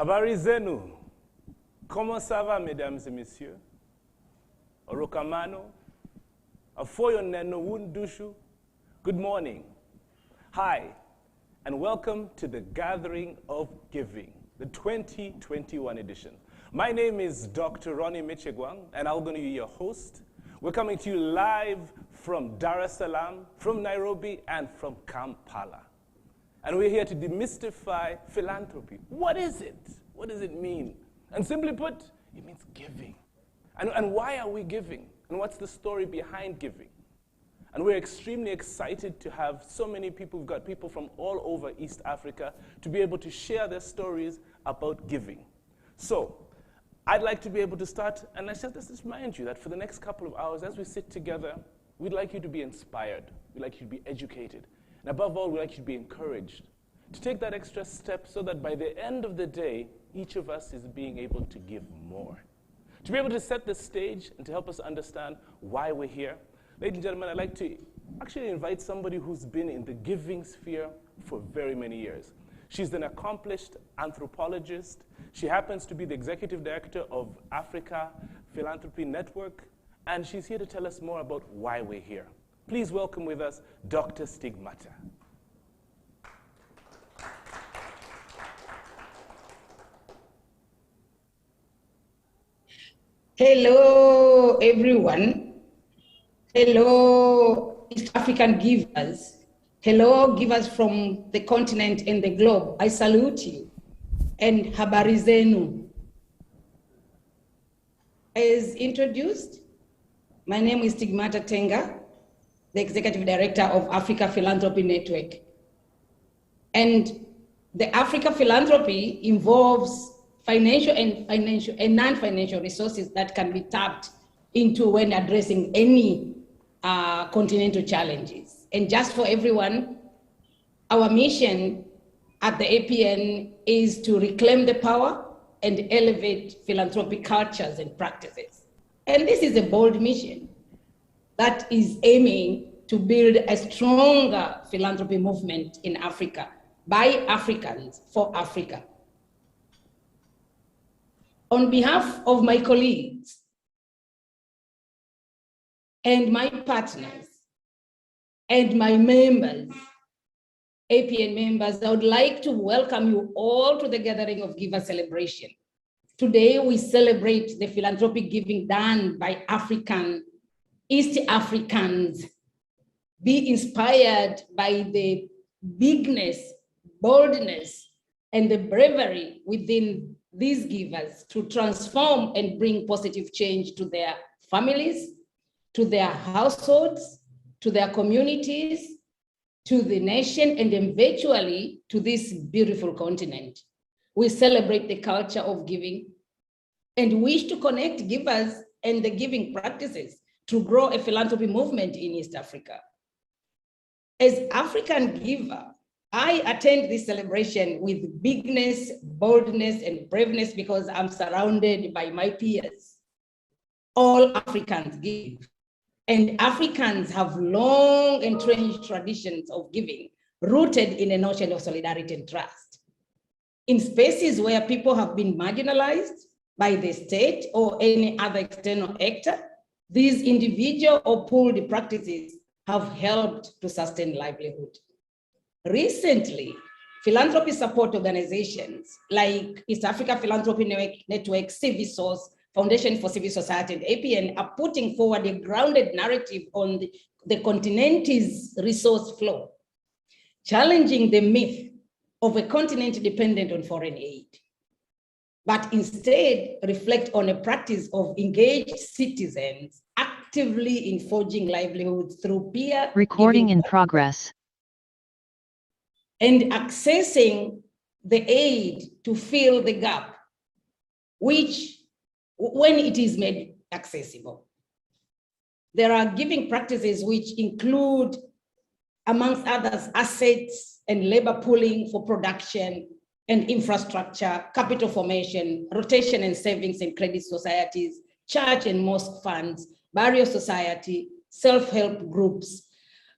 Habari zenu. Comment ça va, mesdames et messieurs? Orokamano. Afoyo neno wundushu. Good morning. Hi, and welcome to the Gathering of Giving, the 2021 edition. My name is Dr. Ronnie Michegwang, and I'm going to be your host. We're coming to you live from Dar es Salaam, from Nairobi, and from Kampala. And we're here to demystify philanthropy. What is it? What does it mean? And simply put, it means giving. And why are we giving? And what's the story behind giving? And we're extremely excited to have so many people. We've got people from all over East Africa to be able to share their stories about giving. So I'd like to be able to start, and let's just remind you that for the next couple of hours, as we sit together, we'd like you to be inspired. We'd like you to be educated. And above all, we'd like you to be encouraged to take that extra step so that by the end of the day, each of us is being able to give more. To be able to set the stage and to help us understand why we're here, ladies and gentlemen, I'd like to actually invite somebody who's been in the giving sphere for very many years. She's an accomplished anthropologist. She happens to be the executive director of Africa Philanthropy Network, and she's here to tell us more about why we're here. Please welcome with us Dr. Stigmata. Hello, everyone. Hello, East African givers. Hello, givers from the continent and the globe. I salute you. And habari zenu. As introduced, my name is Stigmata Tenga, the Executive Director of Africa Philanthropy Network. And the Africa Philanthropy involves financial and non-financial resources that can be tapped into when addressing any continental challenges. And just for everyone, our mission at the APN is to reclaim the power and elevate philanthropic cultures and practices. And this is a bold mission that is aiming to build a stronger philanthropy movement in Africa by Africans for Africa. On behalf of my colleagues and my partners and my members, APN members, I would like to welcome you all to the Gathering of Giver celebration. Today, we celebrate the philanthropic giving done by East Africans. Be inspired by the bigness, boldness, and the bravery within these givers to transform and bring positive change to their families, to their households, to their communities, to the nation, and eventually to this beautiful continent. We celebrate the culture of giving and wish to connect givers and the giving practices to grow a philanthropy movement in East Africa. As African giver, I attend this celebration with bigness, boldness, and braveness because I'm surrounded by my peers. All Africans give, and Africans have long entrenched traditions of giving, rooted in a notion of solidarity and trust. In spaces where people have been marginalized by the state or any other external actor, these individual or pooled practices have helped to sustain livelihood. Recently, philanthropy support organizations like East Africa Philanthropy Network, Civisource, Foundation for Civil Society, and APN are putting forward a grounded narrative on the continent's resource flow, challenging the myth of a continent dependent on foreign aid, but instead reflect on a practice of engaged citizens actively in forging livelihoods through peer recording in progress and accessing the aid to fill the gap, which when it is made accessible. There are giving practices which include, amongst others, assets and labor pooling for production and infrastructure, capital formation, rotation and savings and credit societies, church and mosque funds, barrier society, self-help groups,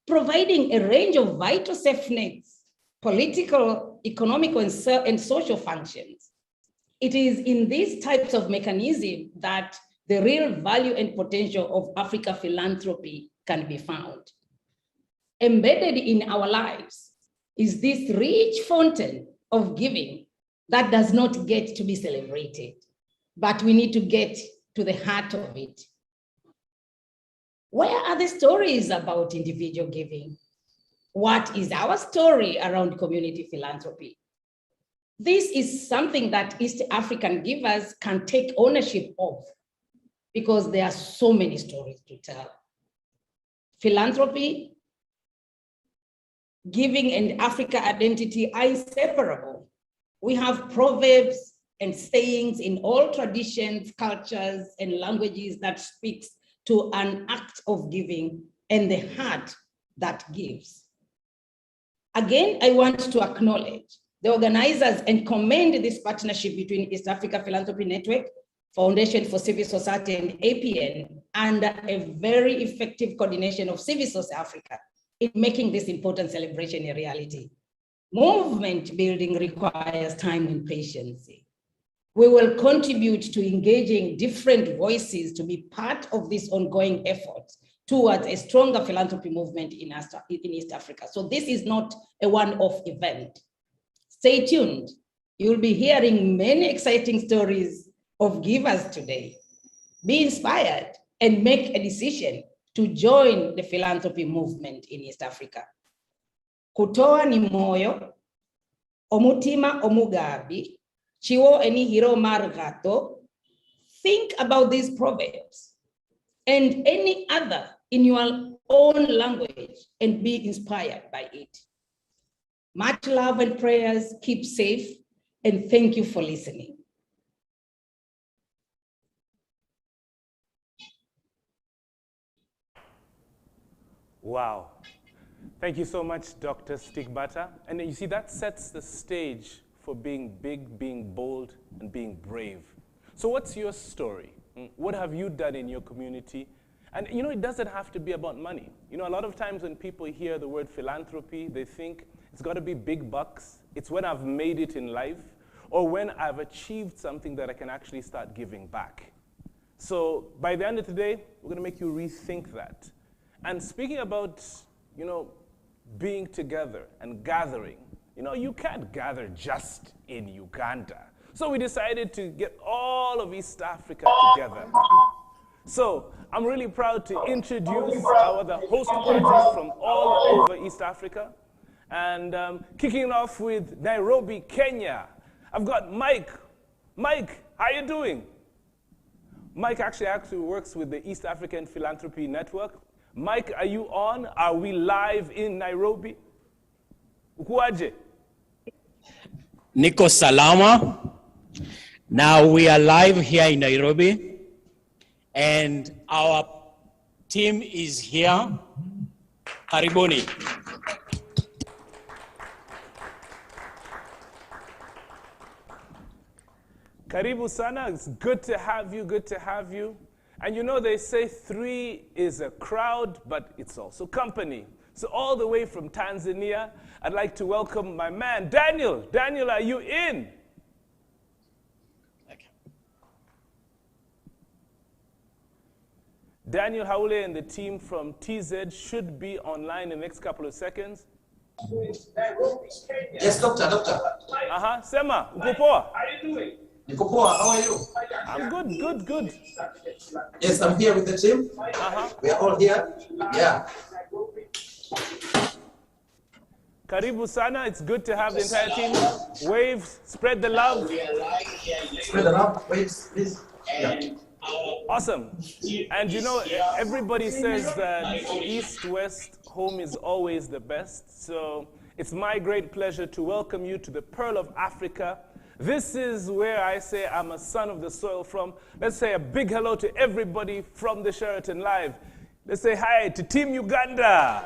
providing a range of vital safety nets, political, economic, and social functions it is in these types of mechanisms that the real value and potential of Africa philanthropy can be found. Embedded in our lives is this rich fountain of giving that does not get to be celebrated, but we need to get to the heart of it. Where are the stories about individual giving? What is our story around community philanthropy? This is something that East African givers can take ownership of, because there are so many stories to tell. Philanthropy, giving, and Africa identity are inseparable. We have proverbs and sayings in all traditions, cultures, and languages that speaks to an act of giving and the heart that gives. Again, I want to acknowledge the organizers and commend this partnership between East Africa Philanthropy Network, Foundation for Civil Society, and APN, and a very effective coordination of Civil Society Africa in making this important celebration a reality. Movement building requires time and patience. We will contribute to engaging different voices to be part of this ongoing effort towards a stronger philanthropy movement in East Africa. So this is not a one-off event. Stay tuned. You'll be hearing many exciting stories of givers today. Be inspired and make a decision to join the philanthropy movement in East Africa. Kutoa ni moyo, omutima omugabi, chiwo eni hiro margato. Think about these proverbs and any other in your own language and be inspired by it. Much love and prayers, keep safe, and thank you for listening. Wow. Thank you so much, Dr. Stigbata. And you see, that sets the stage for being big, being bold, and being brave. So what's your story? What have you done in your community? And you know, it doesn't have to be about money. You know, a lot of times when people hear the word philanthropy, they think it's got to be big bucks. It's when I've made it in life, or when I've achieved something that I can actually start giving back. So by the end of today, we're going to make you rethink that. And speaking about, you know, being together and gathering, you know, you can't gather just in Uganda. So we decided to get all of East Africa together. So I'm really proud to introduce our other host parties from all over East Africa. And kicking it off with Nairobi, Kenya, I've got Mike. Mike, how you doing? Mike actually works with the East African Philanthropy Network. Mike, are you on? Are we live in Nairobi? Ukuaje? Niko Salama. Now we are live here in Nairobi, and our team is here. Karibuni. Karibu sana, it's good to have you, good to have you. And you know, they say 3 is a crowd, but it's also company. So all the way from Tanzania, I'd like to welcome my man, Daniel. Daniel, are you in? Okay. Daniel Haule and the team from TZ should be online in the next couple of seconds. Yes, doctor. Sema, uko poa? How are you doing? Niko poa, how are you? I'm good. Yes, I'm here with the team. We are all here. Yeah. Karibu sana, it's good to have the entire team. Waves, spread the love. Spread the love, waves, please. Yeah. Awesome. And you know, everybody says that East-West home is always the best. So it's my great pleasure to welcome you to the Pearl of Africa. This is where I say I'm a son of the soil from. Let's say a big hello to everybody from the Sheraton Live. Let's say hi to Team Uganda.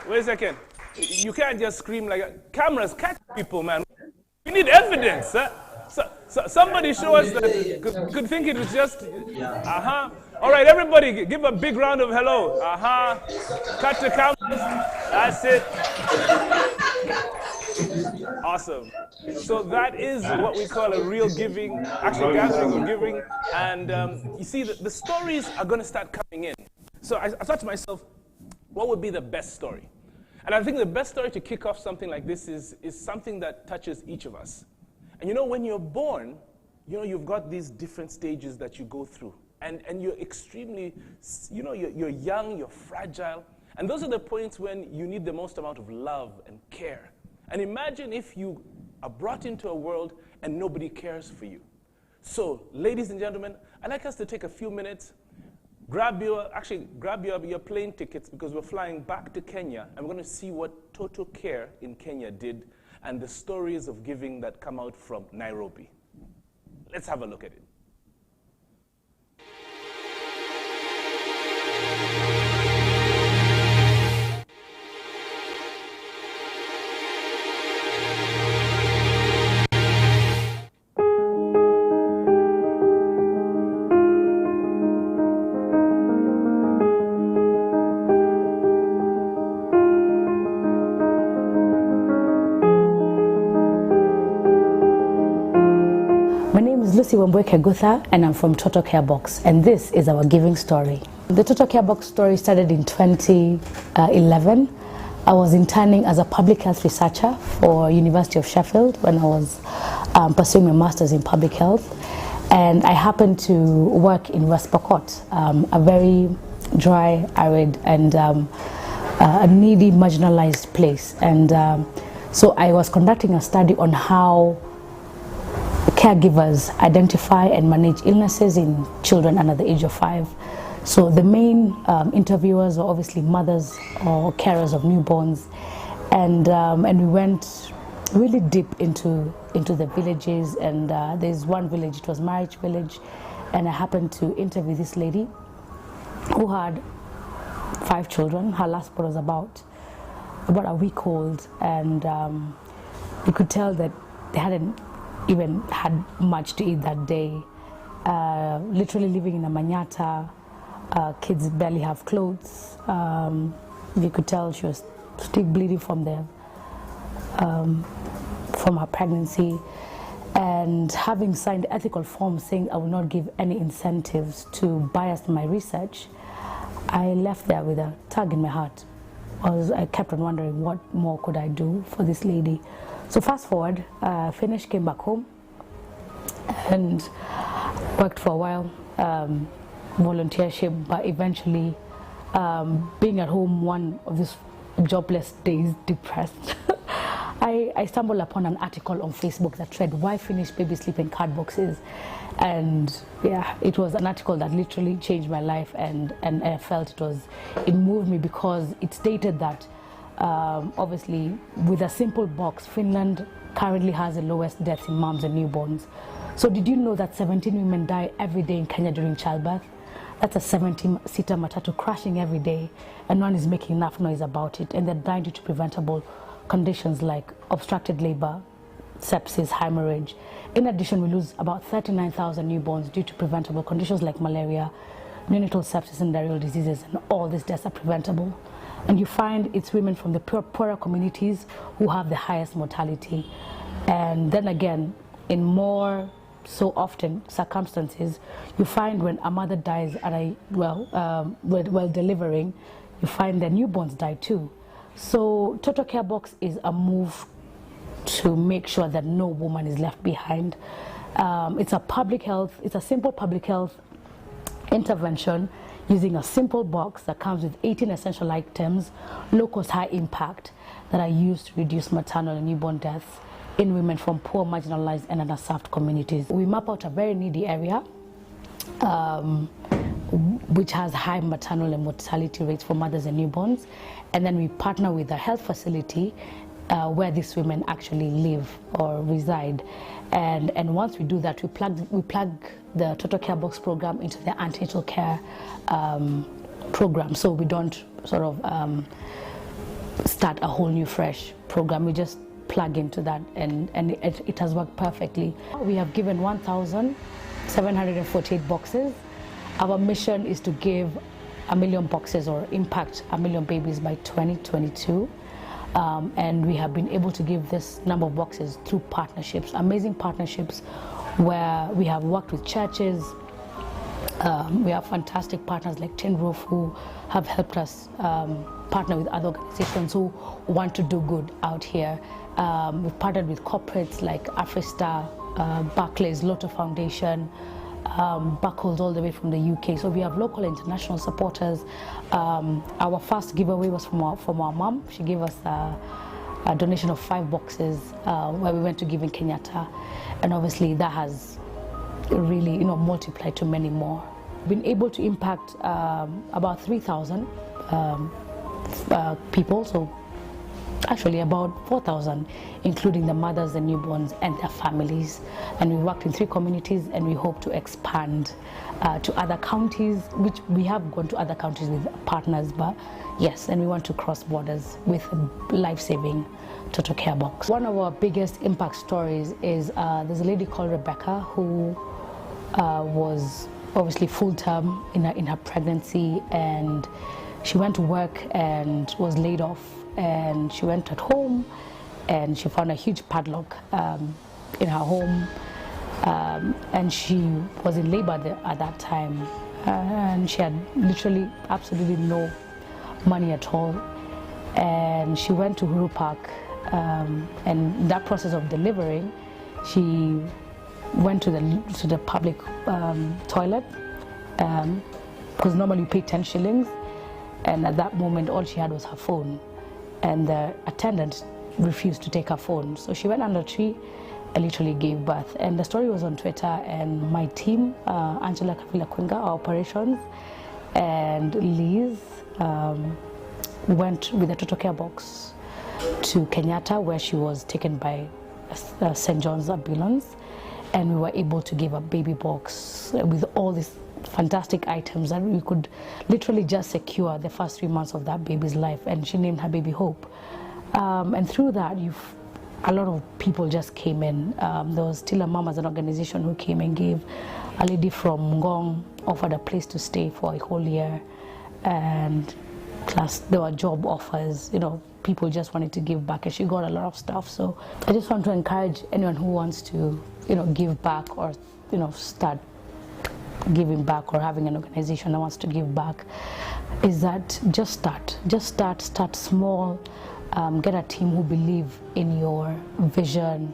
Wait a second. You can't just scream like cameras catch people, man. We need evidence. Huh? So somebody show us that. Could think it was just. All right, everybody, give a big round of hello. Cut the cameras. That's it. Awesome. So that is what we call a real giving, actually gathering of giving. And you see, the stories are going to start coming in. So I thought to myself, what would be the best story? And I think the best story to kick off something like this is something that touches each of us. And you know, when you're born, you know, you've got these different stages that you go through. And you're extremely, you know, you're young, you're fragile. And those are the points when you need the most amount of love and care. And imagine if you are brought into a world and nobody cares for you. So, ladies and gentlemen, I'd like us to take a few minutes, grab your plane tickets, because we're flying back to Kenya, and we're going to see what Total Care in Kenya did and the stories of giving that come out from Nairobi. Let's have a look at it. Lucy Wambweke Gutha, and I'm from Total Care Box, and this is our giving story. The Total Care Box story started in 2011. I was interning as a public health researcher for University of Sheffield when I was pursuing my master's in public health, and I happened to work in West Pokot, a very dry, arid, and a needy, marginalized place. And so I was conducting a study on how caregivers identify and manage illnesses in children under the age of 5. So the main interviewers were obviously mothers or carers of newborns, and we went really deep into the villages. And there's one village, it was Marriage Village, and I happened to interview this lady who had 5 children. Her last one was about a week old, and you could tell that they hadn't even had much to eat that day. Literally living in a manyata, kids barely have clothes. You could tell she was still bleeding from her pregnancy, and having signed ethical forms saying I will not give any incentives to bias my research, I left there with a tug in my heart. I kept on wondering what more could I do for this lady. So fast forward, finished, came back home, and worked for a while, volunteership, but eventually being at home one of these jobless days, depressed, I stumbled upon an article on Facebook that said, "Why finish baby sleep in card boxes?" And yeah, it was an article that literally changed my life, and I felt it moved me, because it stated that obviously, with a simple box, Finland currently has the lowest deaths in moms and newborns. So did you know that 17 women die every day in Kenya during childbirth? That's a 70-seater matatu crashing every day, and no one is making enough noise about it, and they're dying due to preventable conditions like obstructed labor, sepsis, hemorrhage. In addition, we lose about 39,000 newborns due to preventable conditions like malaria, neonatal sepsis, and diarrheal diseases, and all these deaths are preventable. And you find it's women from the poorer communities who have the highest mortality. And then again, in more so often circumstances, you find when a mother dies while delivering, you find their newborns die too. So Total Care Box is a move to make sure that no woman is left behind. It's a simple public health intervention using a simple box that comes with 18 essential items, low cost, high impact, that are used to reduce maternal and newborn deaths in women from poor, marginalized, and underserved communities. We map out a very needy area, which has high maternal and mortality rates for mothers and newborns, and then we partner with a health facility where these women actually live or reside. And once we do that, we plug the Total Care Box program into the antenatal care program. So we don't sort of start a whole new fresh program. We just plug into that, and it has worked perfectly. We have given 1,748 boxes. Our mission is to give 1 million boxes or impact 1 million babies by 2022. And we have been able to give this number of boxes through partnerships, amazing partnerships, where we have worked with churches. We have fantastic partners like Tin Roof who have helped us partner with other organizations who want to do good out here. We've partnered with corporates like Afristar, Barclays, Lotto Foundation, Buckles all the way from the UK. So we have local and international supporters. Our first giveaway was from our mom. She gave us a donation of 5 boxes where we went to give in Kenyatta. And obviously that has really, multiplied to many more. Been able to impact about 3,000 people, so actually about 4,000, including the mothers and newborns and their families. And we worked in 3 communities, and we hope to expand to other counties, which we have gone to other counties with partners, but yes, and we want to cross borders with a life-saving Total Care Box. One of our biggest impact stories is there's a lady called Rebecca who was obviously full-term in her pregnancy, and she went to work and was laid off, and she went at home and she found a huge padlock in her home, and she was in labor at that time, and she had literally absolutely no money at all, and she went to Huru Park, and in that process of delivering, she went to the public toilet, because normally you pay 10 shillings, and at that moment all she had was her phone, and the attendant refused to take her phone, so she went under a tree and literally gave birth. And the story was on Twitter, and my team, Angela Kavila Kwinga, our operations, and Liz went with a Total Care Box to Kenyatta, where she was taken by St. John's Ambulance, and we were able to give a baby box with all these fantastic items that we could literally just secure the first 3 months of that baby's life, and she named her baby Hope. And through that, a lot of people just came in. There was still a mom as an organization who came and gave. A lady from Ngong offered a place to stay for a whole year, and plus there were job offers. People just wanted to give back, and she got a lot of stuff. So I just want to encourage anyone who wants to give back, or start giving back, or having an organization that wants to give back, is that just start small. Get a team who believe in your vision,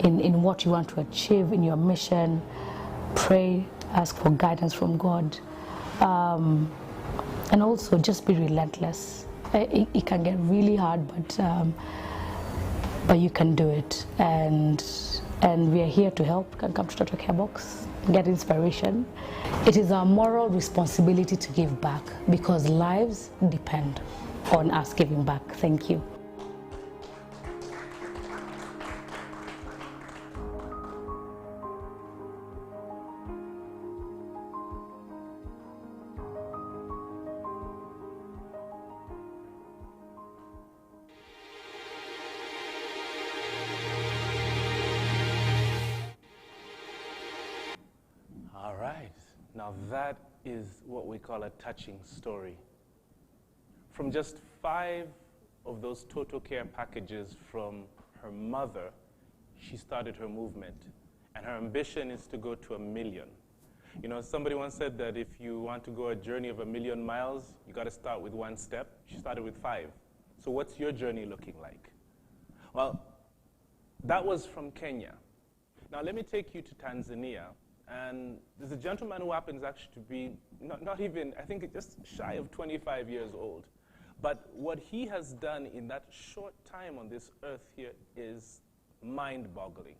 in what you want to achieve, in your mission. Pray, ask for guidance from God, and also just be relentless. It can get really hard, but you can do it, and we are here to help. You can come to Total Care Box, get inspiration. It is our moral responsibility to give back, because lives depend on us giving back. Thank you. All right, now that is what we call a touching story. From just 5 of those Total Care packages from her mother, she started her movement, and her ambition is to go to 1 million. Somebody once said that if you want to go a journey of 1,000,000 miles, you got to start with 1 step. She started with 5. So what's your journey looking like? Well, that was from Kenya. Now let me take you to Tanzania. And there's a gentleman who happens actually to be not even, I think, just shy of 25 years old. But what he has done in that short time on this earth here is mind-boggling.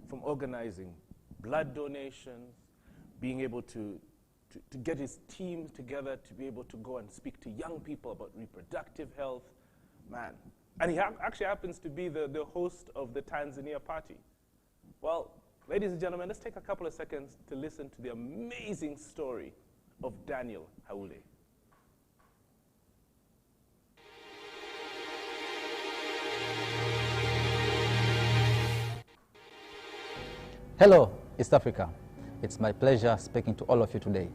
From organizing blood donations, being able to get his team together to be able to go and speak to young people about reproductive health, man. And he actually happens to be the host of the Tanzania party. Well, ladies and gentlemen, let's take a couple of seconds to listen to the amazing story of Daniel Haule. Hello, East Africa. It's my pleasure speaking to all of you today.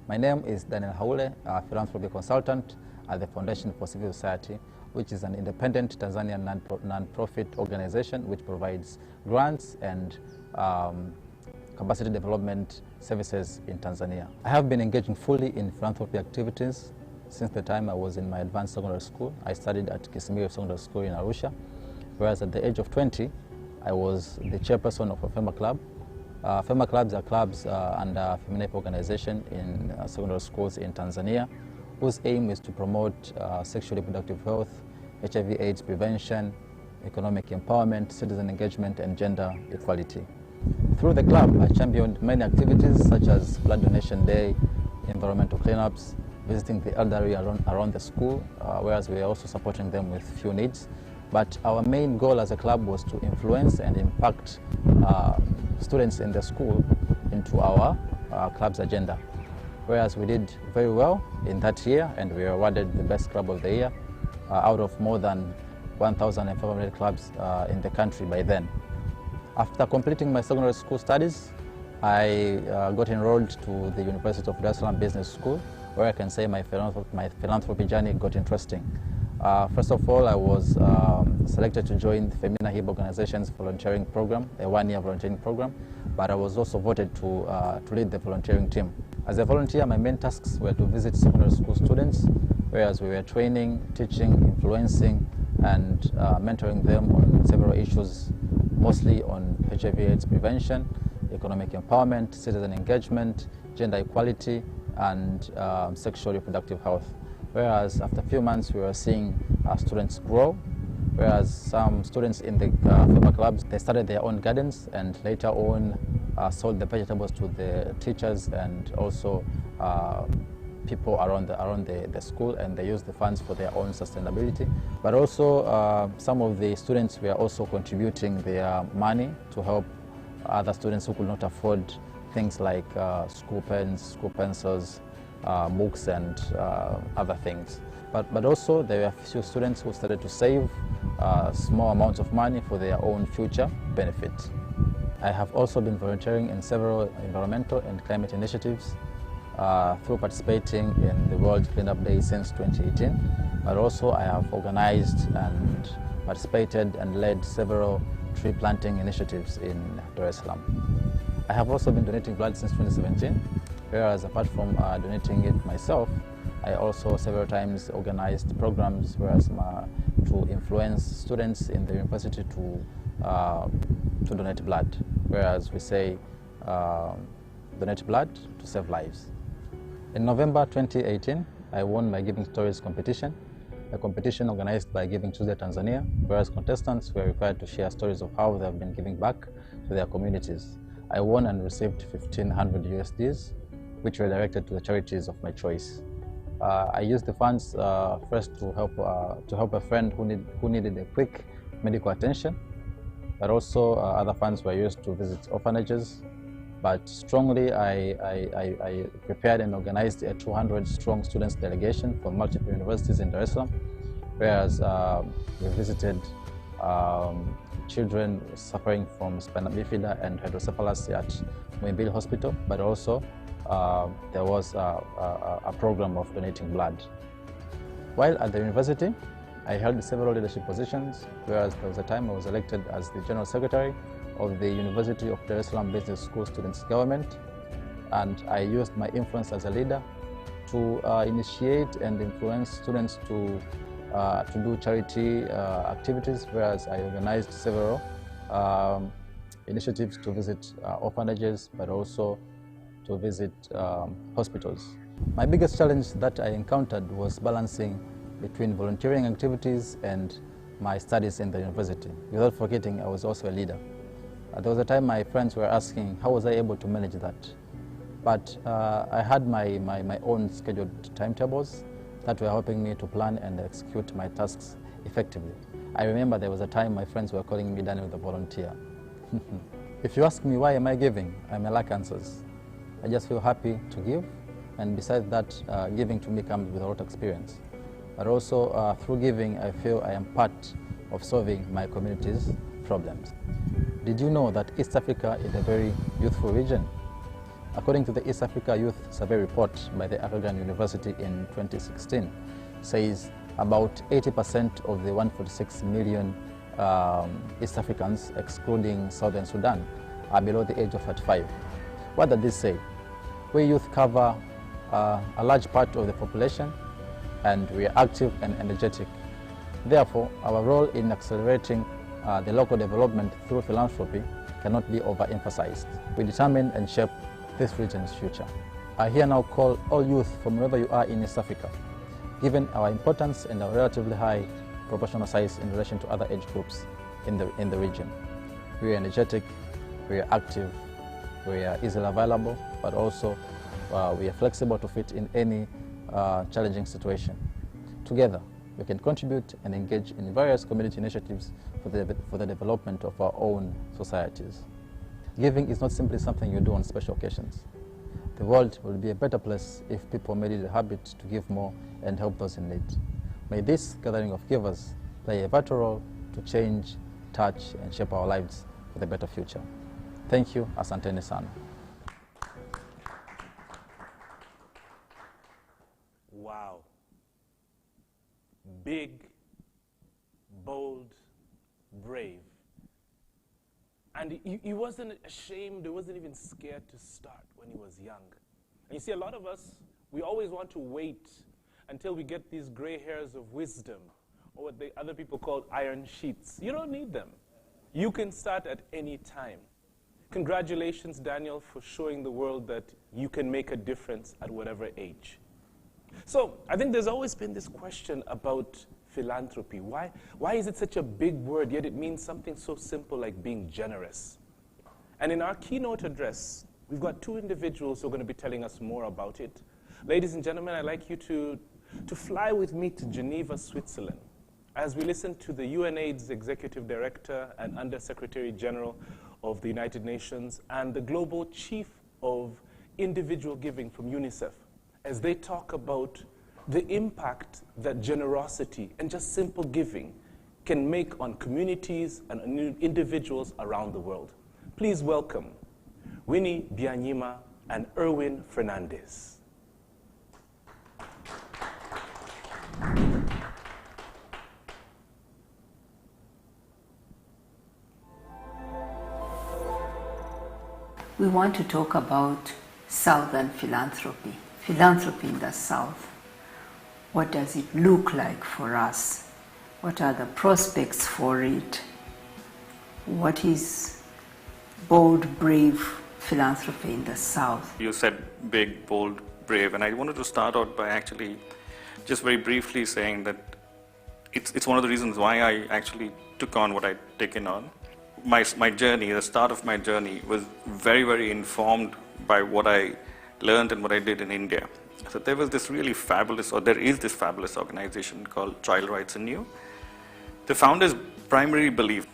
My name is Daniel Haule, a philanthropy consultant at the Foundation for Civil Society, which is an independent Tanzanian non-profit organization which provides grants and capacity development services in Tanzania. I have been engaging fully in philanthropy activities since the time I was in my advanced secondary school. I studied at Kisimiyo Secondary School in Arusha, whereas at the age of 20, I was the chairperson of a FEMA club. FEMA clubs are clubs under FEMINEP organization in secondary schools in Tanzania, whose aim is to promote sexually reproductive health, HIV/AIDS prevention, economic empowerment, citizen engagement, and gender equality. Through the club, I championed many activities such as blood donation day, environmental cleanups, visiting the elderly around the school, whereas we were also supporting them with few needs. But our main goal as a club was to influence and impact students in the school into our club's agenda. Whereas we did very well in that year, and we were awarded the best club of the year out of more than 1,500 clubs in the country by then. After completing my secondary school studies, I got enrolled to the University of Dar es Salaam Business School, where I can say my philanthropy journey got interesting. First of all, I was selected to join the Femina Hib organization's volunteering program, a one-year volunteering program, but I was also voted to lead the volunteering team. As a volunteer, my main tasks were to visit secondary school students, whereas we were training, teaching, influencing, and mentoring them on several issues, mostly on HIV/AIDS prevention, economic empowerment, citizen engagement, gender equality, and sexual reproductive health. Whereas after a few months, we were seeing students grow, whereas some students in the FEMA clubs, they started their own gardens and later on sold the vegetables to the teachers and also people around the school, and they used the funds for their own sustainability. But also some of the students were also contributing their money to help other students who could not afford things like school pens, school pencils, books, and other things. But also there were a few students who started to save small amounts of money for their own future benefit. I have also been volunteering in several environmental and climate initiatives through participating in the World Cleanup Day since 2018, but also I have organized and participated and led several tree planting initiatives in Dar es Salaam. I have also been donating blood since 2017, whereas apart from donating it myself, I also several times organized programs whereas to influence students in the university to donate blood, whereas we say donate blood to save lives. In November 2018, I won my Giving Stories competition, a competition organized by Giving Tuesday Tanzania, whereas contestants were required to share stories of how they have been giving back to their communities. I won and received 1,500 USDs, which were directed to the charities of my choice. I used the funds first to help a friend who needed a quick medical attention, but also other funds were used to visit orphanages. But strongly, I prepared and organized a 200-strong students delegation from multiple universities in Dar es Salaam, whereas we visited children suffering from spina bifida and hydrocephalus at Muhimbili Hospital, but also there was a program of donating blood. While at the university, I held several leadership positions, whereas there was a time I was elected as the General Secretary of the University of Dar es Salaam Business School Students' Government, and I used my influence as a leader to initiate and influence students to do charity activities, whereas I organized several initiatives to visit orphanages, but also to visit hospitals. My biggest challenge that I encountered was balancing between volunteering activities and my studies in the university. Without forgetting, I was also a leader. There was a time my friends were asking, how was I able to manage that? But I had my own scheduled timetables that were helping me to plan and execute my tasks effectively. I remember there was a time my friends were calling me Daniel the volunteer. If you ask me why am I giving, I may lack answers. I just feel happy to give, and besides that, giving to me comes with a lot of experience. But also through giving, I feel I am part of solving my community's problems. Did you know that East Africa is a very youthful region? According to the East Africa Youth Survey report by the African University in 2016, says about 80% of the 146 million East Africans, excluding Southern Sudan, are below the age of 35. What does this say? We youth cover a large part of the population, and we are active and energetic. Therefore, our role in accelerating the local development through philanthropy cannot be overemphasized. We determine and shape this region's future. I here now call all youth from wherever you are in East Africa, given our importance and our relatively high proportional size in relation to other age groups in the region. We are energetic, we are active, we are easily available, but also we are flexible to fit in any challenging situation. Together, we can contribute and engage in various community initiatives for the development of our own societies. Giving is not simply something you do on special occasions. The world will be a better place if people made it a habit to give more and help those in need. May this gathering of givers play a vital role to change, touch, and shape our lives for the better future. Thank you. Asanteni sana. Wow. Big, bold, brave. And he wasn't ashamed, he wasn't even scared to start when he was young. And you see, a lot of us, we always want to wait until we get these gray hairs of wisdom, or what the other people call iron sheets. You don't need them. You can start at any time. Congratulations, Daniel, for showing the world that you can make a difference at whatever age. So I think there's always been this question about philanthropy. Why is it such a big word, yet it means something so simple like being generous? And in our keynote address, we've got two individuals who are going to be telling us more about it. Ladies and gentlemen, I'd like you to fly with me to Geneva, Switzerland, as we listen to the UNAIDS Executive Director and Under-Secretary General of the United Nations and the Global Chief of Individual Giving from UNICEF, as they talk about the impact that generosity and just simple giving can make on communities and on individuals around the world. Please welcome Winnie Byanyima and Erwin Fernandez. We want to talk about Southern philanthropy, philanthropy in the South. What does it look like for us? What are the prospects for it? What is bold, brave philanthropy in the South? You said big, bold, brave, and I wanted to start out by actually just very briefly saying that it's one of the reasons why I actually took on what I'd taken on. My journey, the start of my journey, was very, very informed by what I learned and what I did in India. So there was this really fabulous, or there is this fabulous organization called Child Rights Anew. The founder's primary belief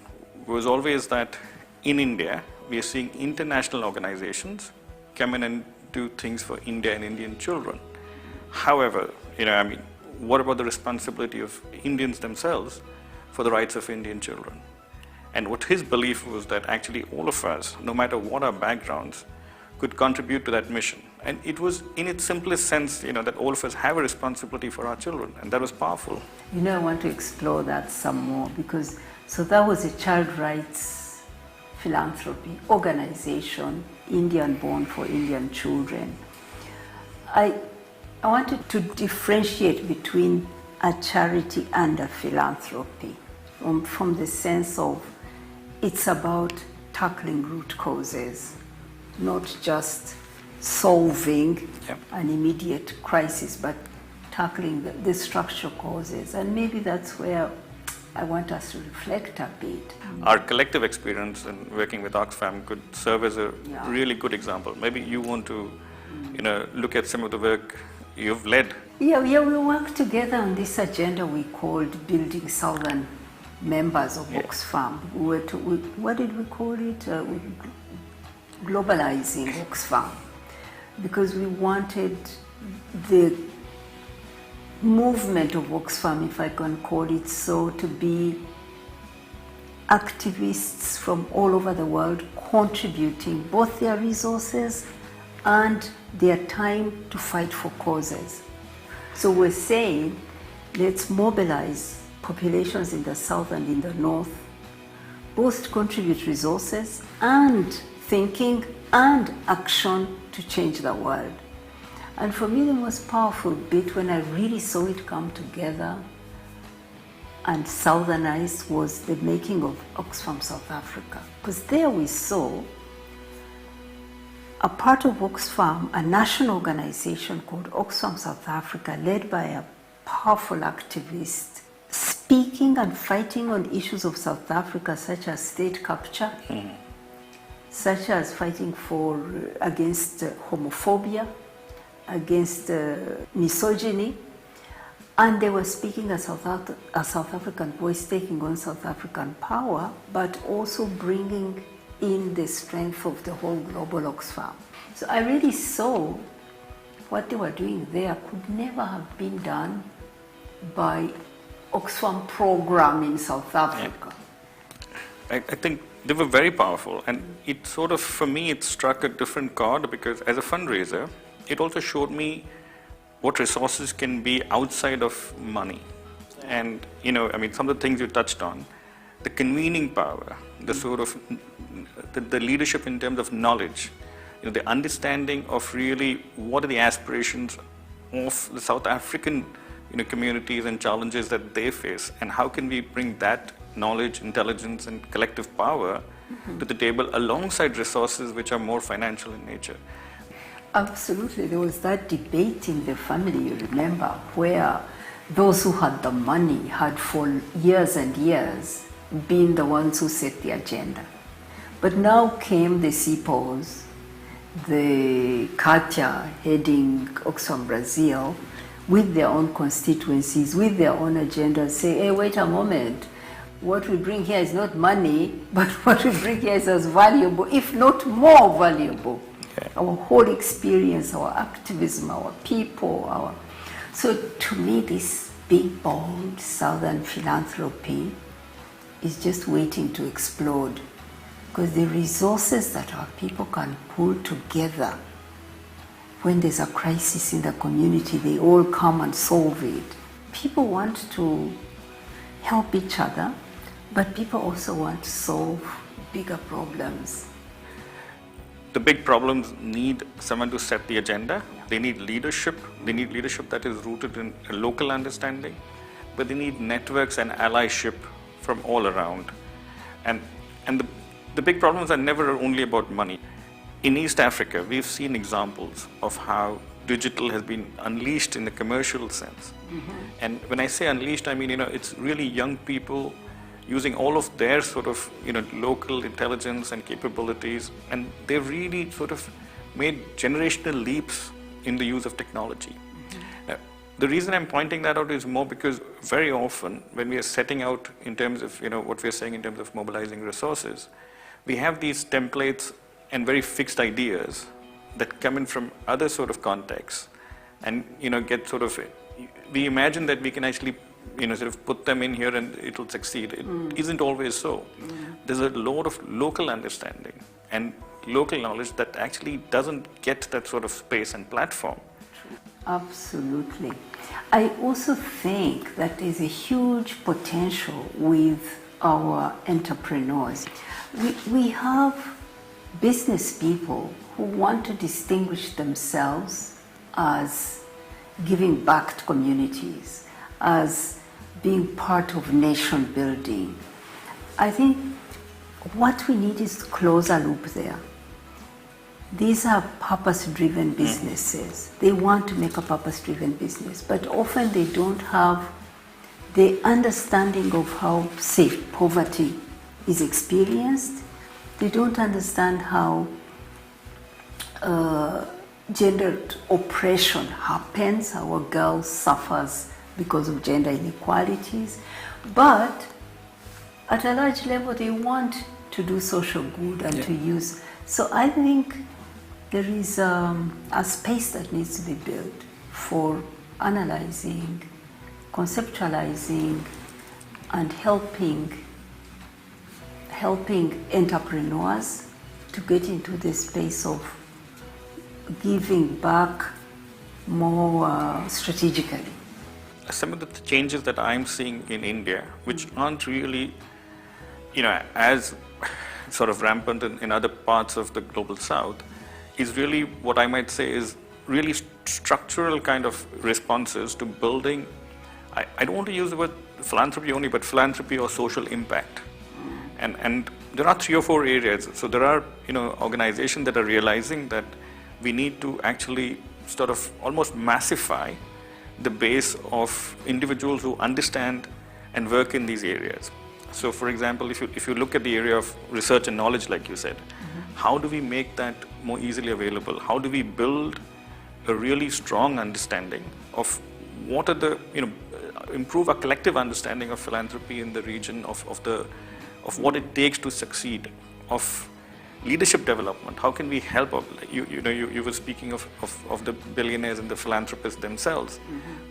was always that in India, we are seeing international organizations come in and do things for India and Indian children. However, what about the responsibility of Indians themselves for the rights of Indian children? And what his belief was that actually all of us, no matter what our backgrounds, could contribute to that mission. And it was in its simplest sense, that all of us have a responsibility for our children, and that was powerful. I want to explore that some more because, so that was a child rights philanthropy organization, Indian born for Indian children. I wanted to differentiate between a charity and a philanthropy from the sense of it's about tackling root causes, not just solving an immediate crisis, but tackling the structural causes. And maybe that's where I want us to reflect a bit. Our collective experience in working with Oxfam could serve as a really good example. Maybe you want to look at some of the work you've led. Yeah, we worked together on this agenda we called Building Southern Members of Oxfam. What did we call it? Globalizing Oxfam. Because we wanted the movement of Oxfam, if I can call it so, to be activists from all over the world contributing both their resources and their time to fight for causes. So we're saying let's mobilize populations in the south and in the north, both to contribute resources and thinking and action to change the world. And for me, the most powerful bit when I really saw it come together and southernize was the making of Oxfam South Africa. Because there we saw a part of Oxfam, a national organization called Oxfam South Africa, led by a powerful activist, speaking and fighting on issues of South Africa, such as state capture, such as fighting against homophobia, against misogyny. And they were speaking a South African voice, taking on South African power, but also bringing in the strength of the whole global Oxfam. So I really saw what they were doing there could never have been done by Oxfam program in South Africa. I think they were very powerful, and it sort of, for me, it struck a different chord because as a fundraiser, it also showed me what resources can be outside of money. And, some of the things you touched on, the convening power, the sort of, the leadership in terms of knowledge, the understanding of really what are the aspirations of the South African communities and challenges that they face, and how can we bring that knowledge, intelligence, and collective power to the table alongside resources which are more financial in nature. Absolutely. There was that debate in the family, you remember, where those who had the money had for years and years been the ones who set the agenda. But now came the CEPOs, the Katia heading Oxfam Brazil, with their own constituencies, with their own agendas, say, hey, wait a moment, what we bring here is not money, but what we bring here is as valuable, if not more valuable. Our whole experience, our activism, our people, So to me, this big, bold Southern philanthropy is just waiting to explode, because the resources that our people can pull together when there's a crisis in the community, they all come and solve it. People want to help each other, but people also want to solve bigger problems. The big problems need someone to set the agenda. They need leadership. They need leadership that is rooted in a local understanding, but they need networks and allyship from all around. And the big problems are never only about money. In East Africa, we've seen examples of how digital has been unleashed in the commercial sense. And when I say unleashed, I mean, it's really young people using all of their sort of, local intelligence and capabilities, and they've really sort of made generational leaps in the use of technology. The reason I'm pointing that out is more because very often when we are setting out in terms of, what we're saying in terms of mobilizing resources, we have these templates and very fixed ideas that come in from other sort of contexts, and, get sort of, we imagine that we can actually sort of put them in here and it will succeed. It isn't always so. There's a lot of local understanding and local knowledge that actually doesn't get that sort of space and platform. Absolutely. I also think that there's a huge potential with our entrepreneurs. We have business people who want to distinguish themselves as giving back to communities, as being part of nation building. I think what we need is to close a loop there. These are purpose-driven businesses. They want to make a purpose-driven business, but often they don't have the understanding of how, say, poverty is experienced. They don't understand how gendered oppression happens, how a girl suffers because of gender inequalities. But at a large level, they want to do social good and to use. So I think there is a space that needs to be built for analyzing, conceptualizing, and helping entrepreneurs to get into the space of giving back more strategically. some of the changes that I'm seeing in India, which aren't really, as sort of rampant in other parts of the global south, is really what I might say is really structural kind of responses to building, I don't want to use the word philanthropy only, but philanthropy or social impact. And there are 3 or 4 areas. So there are, organizations that are realizing that we need to actually sort of almost massify the base of individuals who understand and work in these areas. So for example, if you look at the area of research and knowledge, like you said, how do we make that more easily available? How do we build a really strong understanding of what are the, improve our collective understanding of philanthropy in the region, of what it takes to succeed, of leadership development. How can we help? You were speaking of the billionaires and the philanthropists themselves,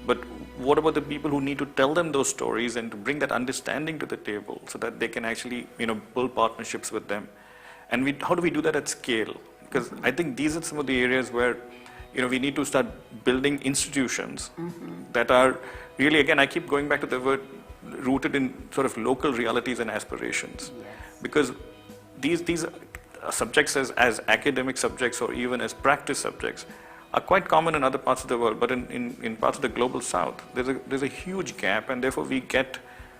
but what about the people who need to tell them those stories and to bring that understanding to the table so that they can actually, build partnerships with them? And how do we do that at scale? Because I think these are some of the areas where, we need to start building institutions that are really, again, I keep going back to the word, rooted in sort of local realities and aspirations. Yes. Because these subjects as academic subjects or even as practice subjects are quite common in other parts of the world, but in parts of the global south, there's a huge gap, and therefore we get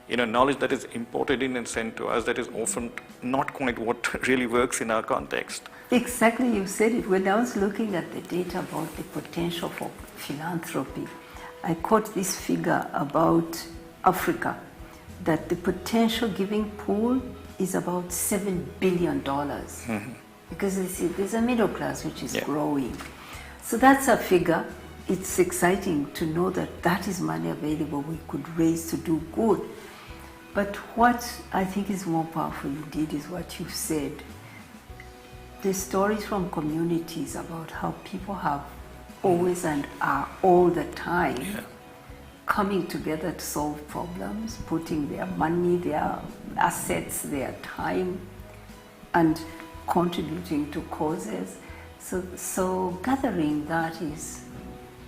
knowledge that is imported in and sent to us that is often not quite what really works in our context. Exactly, you said it. When I was looking at the data about the potential for philanthropy, I caught this figure about Africa, that the potential giving pool is about $7 billion. Because there's a middle class which is growing. So that's a figure. It's exciting to know that that is money available we could raise to do good. But what I think is more powerful indeed is what you said. The stories from communities about how people have always and are all the time coming together to solve problems, putting their money, their assets, their time, and contributing to causes. So gathering that is,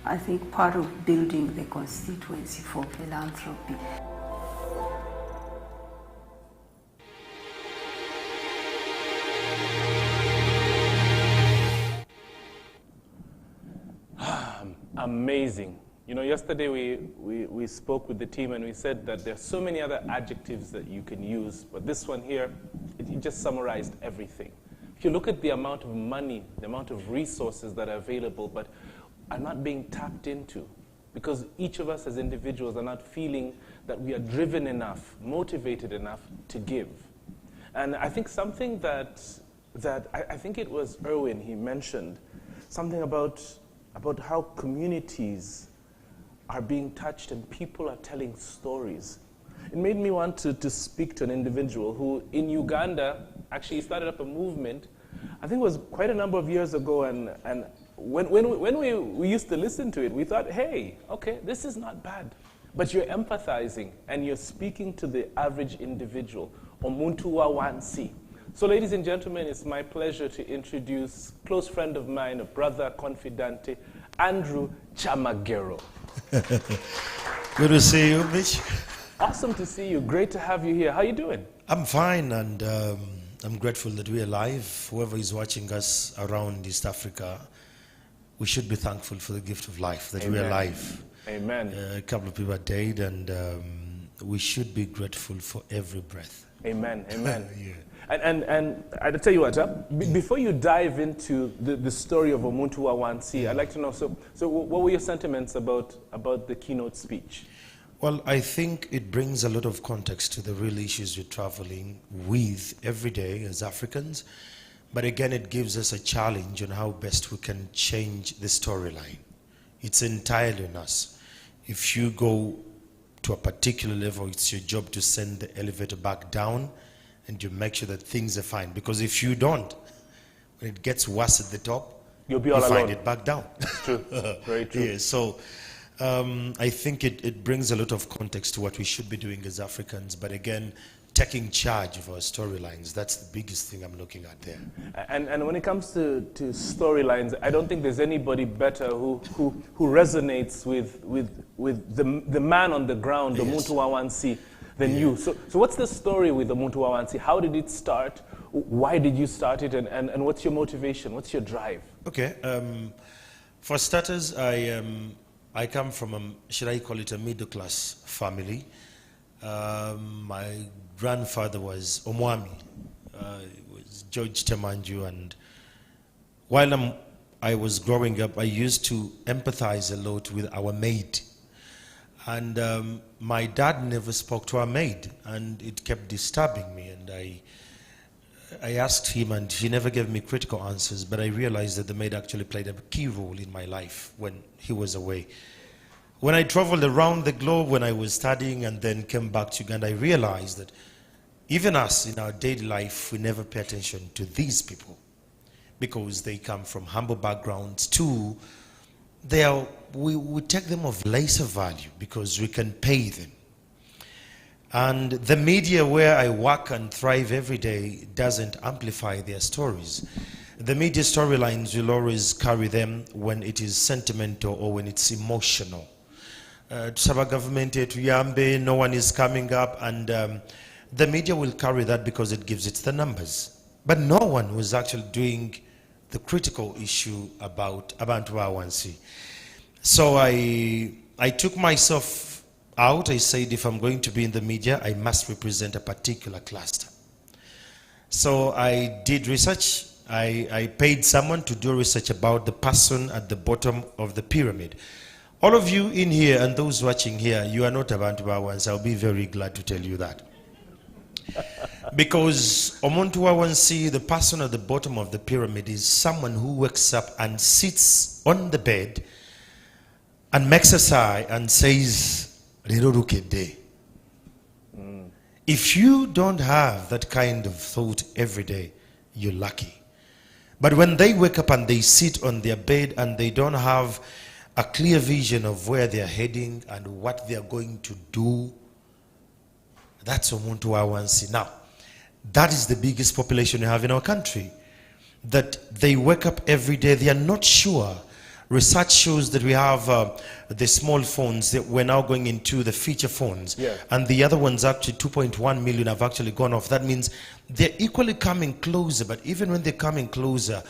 I think, part of building the constituency for philanthropy. Amazing. Yesterday we spoke with the team and we said that there are so many other adjectives that you can use, but this one here, it just summarized everything. If you look at the amount of money, the amount of resources that are available but are not being tapped into, because each of us as individuals are not feeling that we are driven enough, motivated enough to give. And I think something that I think it was Erwin, he mentioned something about how communities are being touched and people are telling stories. It made me want to speak to an individual who in Uganda actually started up a movement. I think it was quite a number of years ago, and when we used to listen to it, we thought, hey, okay, this is not bad. But you're empathizing and you're speaking to the average individual, Omuntu wa wansi. So ladies and gentlemen, it's my pleasure to introduce a close friend of mine, a brother, confidante, Andrew Chamagero. Good to see you, Mitch. Awesome to see you. Great to have you here. How are you doing? I'm fine, and I'm grateful that we're alive. Whoever is watching us around East Africa, we should be thankful for the gift of life, that we're alive. Amen. A couple of people are dead, and we should be grateful for every breath. Amen. Amen. Yeah. And I'll tell you what, before you dive into the story of Omuntu wa wansi, I'd like to know, so what were your sentiments about the keynote speech? Well, I think it brings a lot of context to the real issues we're traveling with every day as Africans. But again, it gives us a challenge on how best we can change the storyline. It's entirely on us. If you go to a particular level, it's your job to send the elevator back down and you make sure that things are fine. Because if you don't, when it gets worse at the top, you'll be all alone. Find it back down. It's true. Very true. Yeah, so I think it brings a lot of context to what we should be doing as Africans. But again, taking charge of our storylines. That's the biggest thing I'm looking at there. And when it comes to storylines, I don't think there's anybody better who resonates with the man on the ground, the Muntu Wawansi, than you. So what's the story with the Muntu Wawansi? How did it start? Why did you start it? And what's your motivation? What's your drive? Okay. For starters, I come from should I call it a middle class family. My grandfather was Omwami, was George Temanju, and while I was growing up, I used to empathize a lot with our maid. And my dad never spoke to our maid, and it kept disturbing me. And I asked him, and he never gave me critical answers, but I realized that the maid actually played a key role in my life when he was away. When I traveled around the globe when I was studying and then came back to Uganda, I realized that even us in our daily life, we never pay attention to these people because they come from humble backgrounds too. We take them of lesser value because we can pay them. And the media where I work and thrive every day doesn't amplify their stories. The media storylines will always carry them when it is sentimental or when it's emotional. Tusaba government tuyambe, no one is coming up, and the media will carry that because it gives it the numbers. But no one was actually doing the critical issue about Abantu Wawansi. So I took myself out. I said, if I'm going to be in the media, I must represent a particular cluster. So I did research. I paid someone to do research about the person at the bottom of the pyramid. All of you in here and those watching here, you are not Abantu Wawansi. I'll be very glad to tell you that. Because Omuntu Wawansi, the person at the bottom of the pyramid, is someone who wakes up and sits on the bed and makes a sigh and says, If you don't have that kind of thought every day, you're lucky. But when they wake up and they sit on their bed and they don't have a clear vision of where they're heading and what they're going to do, that's Omuntu Wawansi. Now, that is the biggest population we have in our country. That they wake up every day, they are not sure. Research shows that we have the small phones that we're now going into the feature phones. Yeah. And the other ones, actually 2.1 million have actually gone off. That means they're equally coming closer, but even when they're coming closer,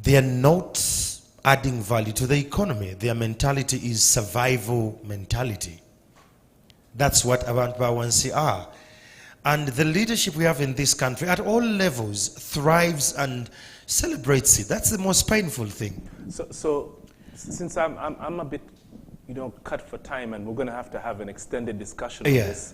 they are not adding value to the economy. Their mentality is survival mentality. That's what Abantu Wawansi are. And the leadership we have in this country at all levels thrives and celebrates it. That's the most painful thing. So since I'm a bit, cut for time, and we're going to have an extended discussion on this,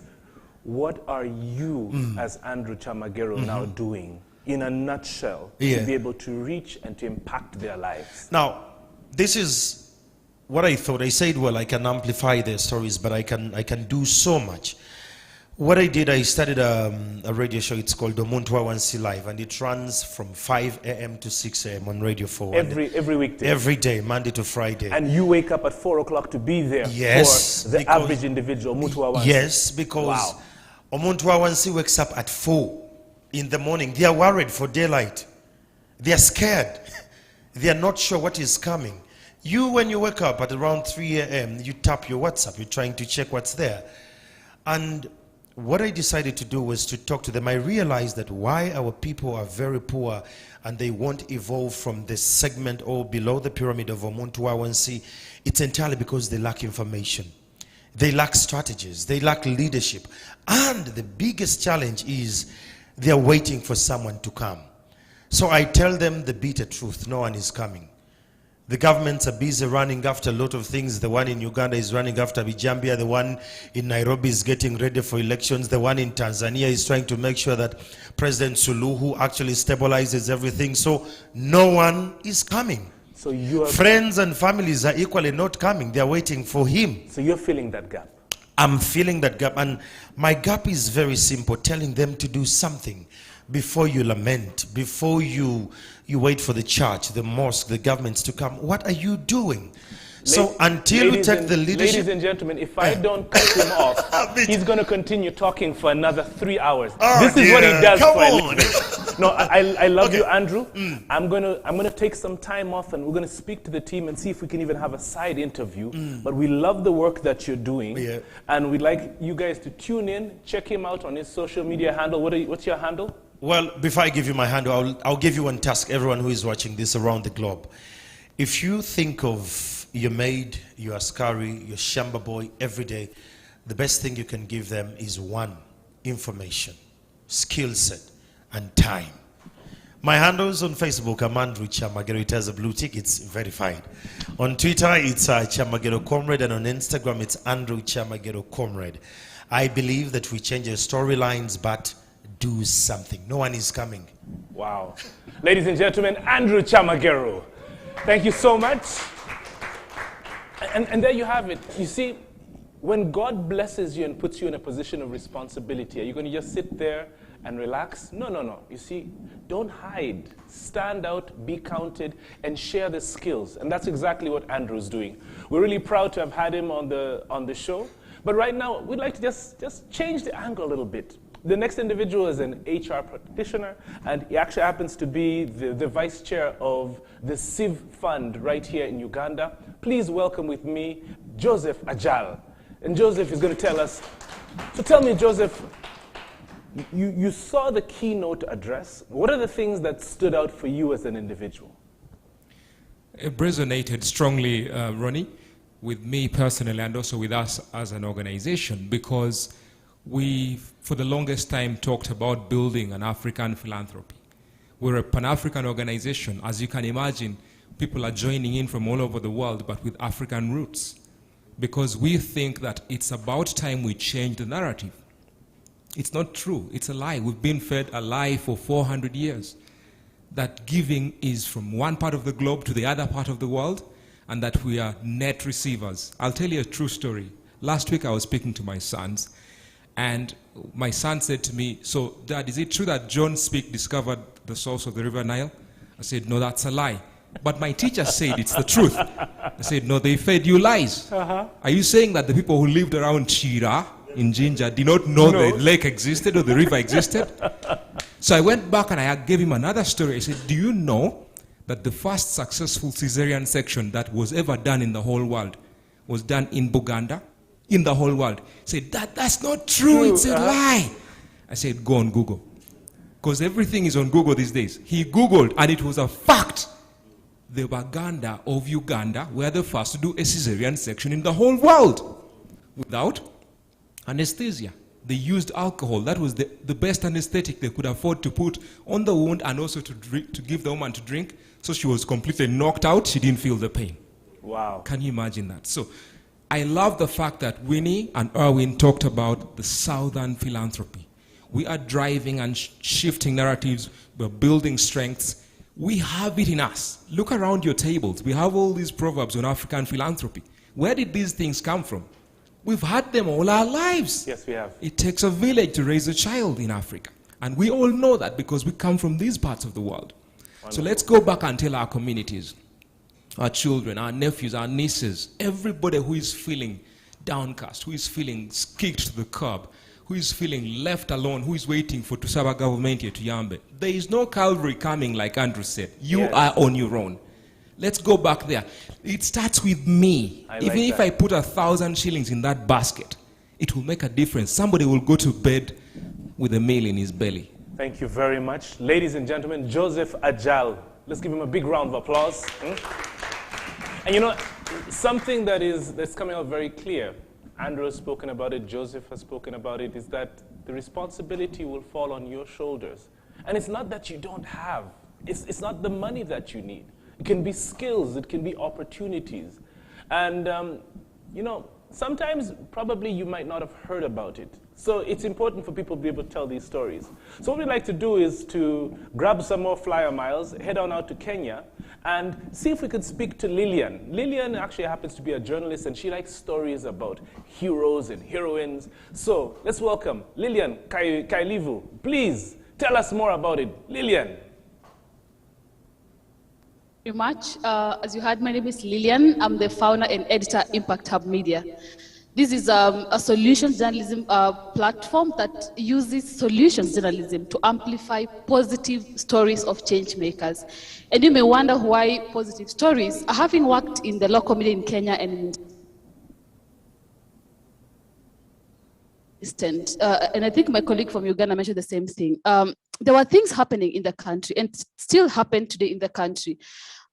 what are you as Andrew Chamagero now doing in a nutshell to be able to reach and to impact their lives? Now, this is what I thought. I said, well, I can amplify their stories, but I can do so much. What I did, I started a radio show. It's called Omuntu Wawansi Live, and it runs from 5 a.m. to 6 a.m. on Radio 4. Every weekday? Every day, Monday to Friday. And you wake up at 4 o'clock to be there for the average individual, Omuntu Wawansi? Yes, because Omuntu Wawansi wakes up at 4 in the morning. They are worried for daylight. They are scared. They are not sure what is coming. You, when you wake up at around 3 a.m., you tap your WhatsApp. You're trying to check what's there. And what I decided to do was to talk to them. I realized that why our people are very poor and they won't evolve from this segment or below the pyramid of Omuntu Wawansi, it's entirely because they lack information. They lack strategies. They lack leadership. And the biggest challenge is they're waiting for someone to come. So I tell them the bitter truth. No one is coming. The governments are busy running after a lot of things. The one in Uganda is running after Bijambia. The one in Nairobi is getting ready for elections. The one in Tanzania is trying to make sure that President Suluhu actually stabilizes everything. So no one is coming. So you friends and families are equally not coming. They are waiting for him. So you're feeling that gap? I'm feeling that gap. And my gap is very simple, telling them to do something. Before you lament, before you wait for the church, the mosque, the governments to come, what are you doing? So until we take the leadership... Ladies and gentlemen, if I don't cut him off, he's going to continue talking for another 3 hours. Oh, this is what he does Come for a on. living. No, I love you, Andrew. I'm gonna take some time off, and we're gonna speak to the team and see if we can even have a side interview. But we love the work that you're doing, and we'd like you guys to tune in, check him out on his social media handle. What's your handle? Well, before I give you my handle, I'll give you one task, everyone who is watching this around the globe. If you think of your maid, your askari, your shamba boy every day, the best thing you can give them is one: information, skill set, and time. My handles on Facebook, I'm Andrew Chamagero. It has a blue tick, it's verified. On Twitter, it's Chamagero Comrade, and on Instagram, it's Andrew Chamagero Comrade. I believe that we change our storylines, but do something. No one is coming. Wow. Ladies and gentlemen, Andrew Chamagero. Thank you so much. And there you have it. You see, when God blesses you and puts you in a position of responsibility, are you going to just sit there and relax? No, no, no. You see, don't hide. Stand out, be counted, and share the skills. And that's exactly what Andrew's doing. We're really proud to have had him on the show. But right now, we'd like to just change the angle a little bit. The next individual is an HR practitioner, and he actually happens to be the vice chair of the Civ Fund right here in Uganda. Please welcome with me, Joseph Ajal. And Joseph is going to tell us, so tell me, Joseph, you saw the keynote address. What are the things that stood out for you as an individual? It resonated strongly, Ronnie, with me personally and also with us as an organization, because we, for the longest time, talked about building an African philanthropy. We're a Pan-African organization. As you can imagine, people are joining in from all over the world, but with African roots, because we think that it's about time we change the narrative. It's not true. It's a lie. We've been fed a lie for 400 years, that giving is from one part of the globe to the other part of the world, and that we are net receivers. I'll tell you a true story. Last week I was speaking to my sons, and my son said to me, "So, Dad, is it true that John Speke discovered the source of the River Nile?" I said, "No, that's a lie. But my teacher said it's the truth." I said, "No, they fed you lies. Are you saying that the people who lived around Chira in Jinja did not know the lake existed or the river existed?" So I went back and I gave him another story. I said, "Do you know that the first successful cesarean section that was ever done in the whole world was done in Buganda? In the whole world." He said, "That's not true. It's a lie." I said, "Go on Google." Because everything is on Google these days. He Googled, and it was a fact. The Baganda of Uganda were the first to do a cesarean section in the whole world without anesthesia. They used alcohol. That was the best anesthetic they could afford to put on the wound, and also to give the woman to drink, so she was completely knocked out. She didn't feel the pain. Wow. Can you imagine that? So I love the fact that Winnie and Erwin talked about the Southern philanthropy. We are driving and shifting narratives. We're building strengths. We have it in us. Look around your tables. We have all these proverbs on African philanthropy. Where did these things come from? We've had them all our lives. Yes, we have. It takes a village to raise a child in Africa. And we all know that because we come from these parts of the world. Wonderful. So let's go back and tell our communities, our children, our nephews, our nieces, everybody who is feeling downcast, who is feeling kicked to the curb, who is feeling left alone, who is waiting for Tusaba government here to Yambe. There is no Calvary coming, like Andrew said. You are on your own. Let's go back there. It starts with me. Even if I put 1,000 shillings in that basket, it will make a difference. Somebody will go to bed with a meal in his belly. Thank you very much. Ladies and gentlemen, Joseph Ajal. Let's give him a big round of applause. And you know, something that's coming out very clear, Andrew has spoken about it, Joseph has spoken about it, is that the responsibility will fall on your shoulders. And it's not that you don't have. It's not the money that you need. It can be skills, it can be opportunities. And, you know, sometimes probably you might not have heard about it. So it's important for people to be able to tell these stories. So what we'd like to do is to grab some more flyer miles, head on out to Kenya, and see if we could speak to Lillian. Lillian actually happens to be a journalist, and she likes stories about heroes and heroines. So let's welcome Lillian Kailivu. Please tell us more about it. Lillian. very much. As you heard, my name is Lillian. I'm the founder and editor at Impact Hub Media. This is a solutions journalism platform that uses solutions journalism to amplify positive stories of change makers. And you may wonder why positive stories. Having worked in the local media in Kenya and I think my colleague from Uganda mentioned the same thing. There were things happening in the country and still happen today in the country.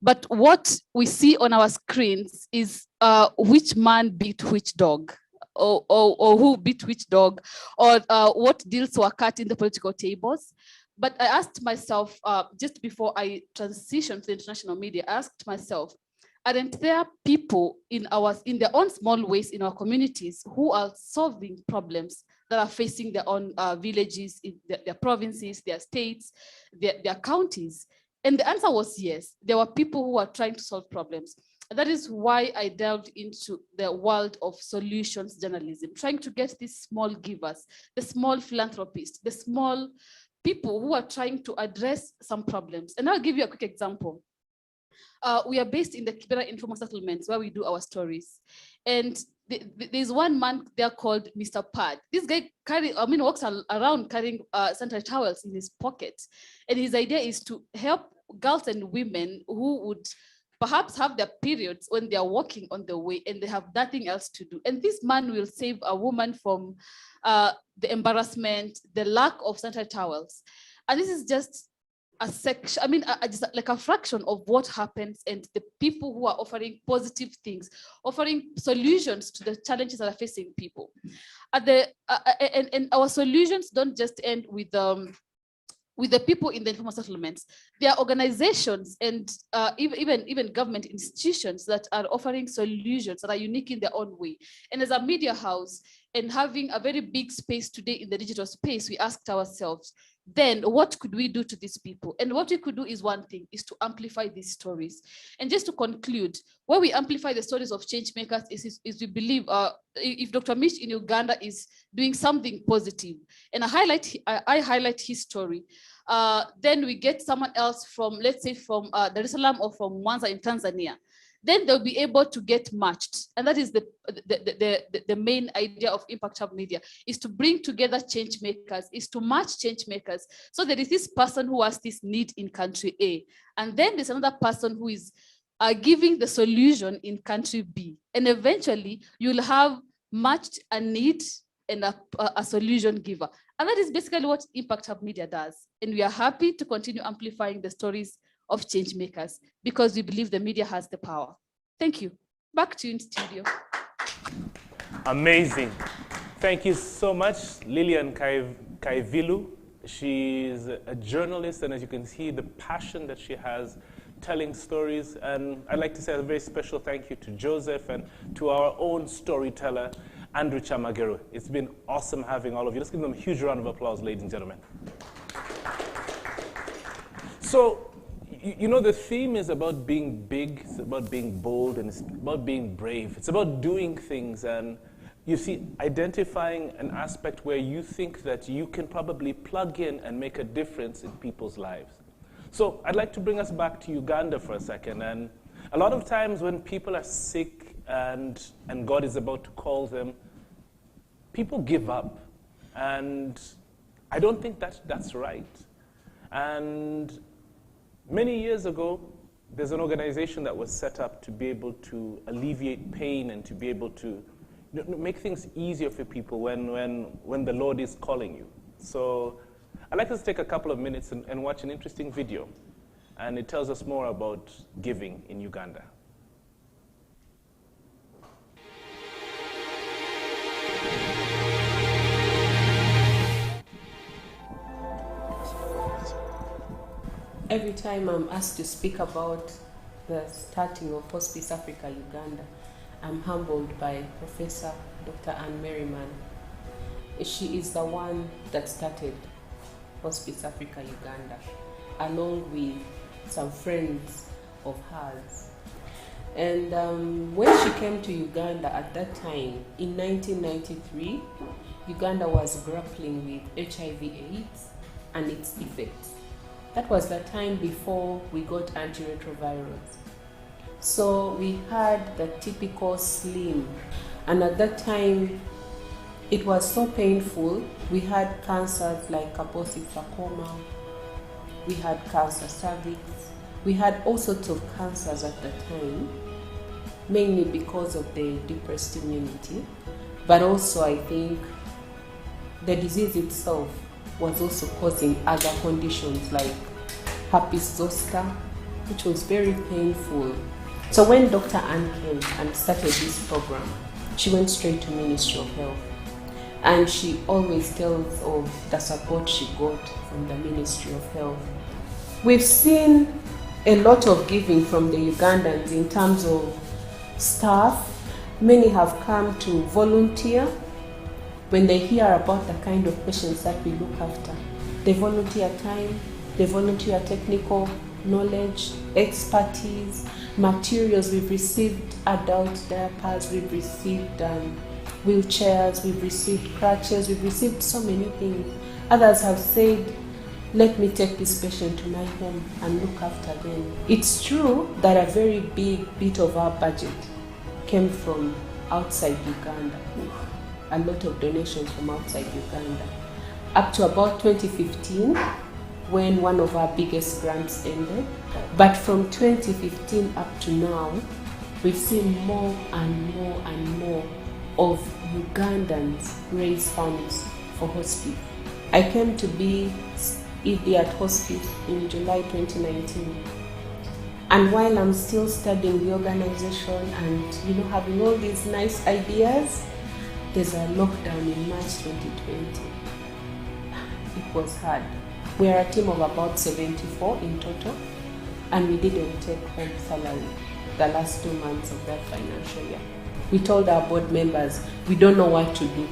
But what we see on our screens is which man beat which dog, or who beat which dog, or what deals were cut in the political tables. But I asked myself, just before I transitioned to international media, I asked myself, aren't there people in their own small ways in our communities who are solving problems that are facing their own villages, in their provinces, their states, their counties? And the answer was yes. There were people who are trying to solve problems. And that is why I delved into the world of solutions journalism, trying to get these small givers, the small philanthropists, the small people who are trying to address some problems. And I'll give you a quick example. We are based in the Kibera informal settlements where we do our stories. And there's one man there called Mr. Pad. This guy walks around carrying sanitary towels in his pocket. And his idea is to help girls and women who would perhaps have their periods when they are walking on the way and they have nothing else to do. And this man will save a woman from the embarrassment, the lack of sanitary towels. And this is just a section, just like a fraction of what happens, and the people who are offering positive things, offering solutions to the challenges that are facing people. And our solutions don't just end with the people in the informal settlements. There are organizations and even government institutions that are offering solutions that are unique in their own way. And as a media house and having a very big space today in the digital space, we asked ourselves, then what could we do to these people? And what we could do is one thing, is to amplify these stories. And just to conclude, where we amplify the stories of change makers is we believe if Dr. Mish in Uganda is doing something positive, and I highlight his story, then we get someone else from, let's say from Dar es Salaam or from Mwanza in Tanzania, then they'll be able to get matched. And that is the main idea of Impact Hub Media, is to bring together change makers, is to match change makers. So there is this person who has this need in country A, and then there's another person who is giving the solution in country B. And eventually you'll have matched a need and a solution giver. And that is basically what Impact Hub Media does. And we are happy to continue amplifying the stories of change makers because we believe the media has the power. Thank you. Back to you in studio. Amazing. Thank you so much, Lillian Kaivilu. She's a journalist, and as you can see, the passion that she has telling stories. And I'd like to say a very special thank you to Joseph and to our own storyteller, Andrew Chamagero. It's been awesome having all of you. Let's give them a huge round of applause, ladies and gentlemen. So, you know, the theme is about being big, it's about being bold, and it's about being brave. It's about doing things, and you see, identifying an aspect where you think that you can probably plug in and make a difference in people's lives. So I'd like to bring us back to Uganda for a second. And a lot of times when people are sick and God is about to call them, people give up. And I don't think that's right. And many years ago, there's an organization that was set up to be able to alleviate pain and to be able to make things easier for people when the Lord is calling you. So I'd like us to take a couple of minutes and watch an interesting video. And it tells us more about giving in Uganda. Every time I'm asked to speak about the starting of Hospice Africa Uganda, I'm humbled by Professor Dr. Anne Merriman. She is the one that started Hospice Africa Uganda, along with some friends of hers. And when she came to Uganda at that time, in 1993, Uganda was grappling with HIV/AIDS and its effects. That was the time before we got antiretrovirals. So we had the typical slim, and at that time it was so painful. We had cancers like Kaposi sarcoma, we had cancer cervix, we had all sorts of cancers at the time, mainly because of the depressed immunity, but also I think the disease itself was also causing other conditions like herpes zoster, which was very painful. So when Dr. Ann came and started this program, she went straight to Ministry of Health. And she always tells of the support she got from the Ministry of Health. We've seen a lot of giving from the Ugandans in terms of staff. Many have come to volunteer when they hear about the kind of patients that we look after. They volunteer time, they volunteer technical knowledge, expertise, materials. We've received adult diapers, we've received wheelchairs, we've received crutches, we've received so many things. Others have said, let me take this patient to my home and look after them. It's true that a very big bit of our budget came from outside Uganda. A lot of donations from outside Uganda. Up to about 2015, when one of our biggest grants ended. But from 2015 up to now, we've seen more and more and more of Ugandans raise funds for hospice. I came to be ED at hospice in July 2019. And while I'm still studying the organization and having all these nice ideas, there's a lockdown in March 2020. It was hard. We are a team of about 74 in total, and we didn't take home salary the last 2 months of that financial year. We told our board members, we don't know what to do.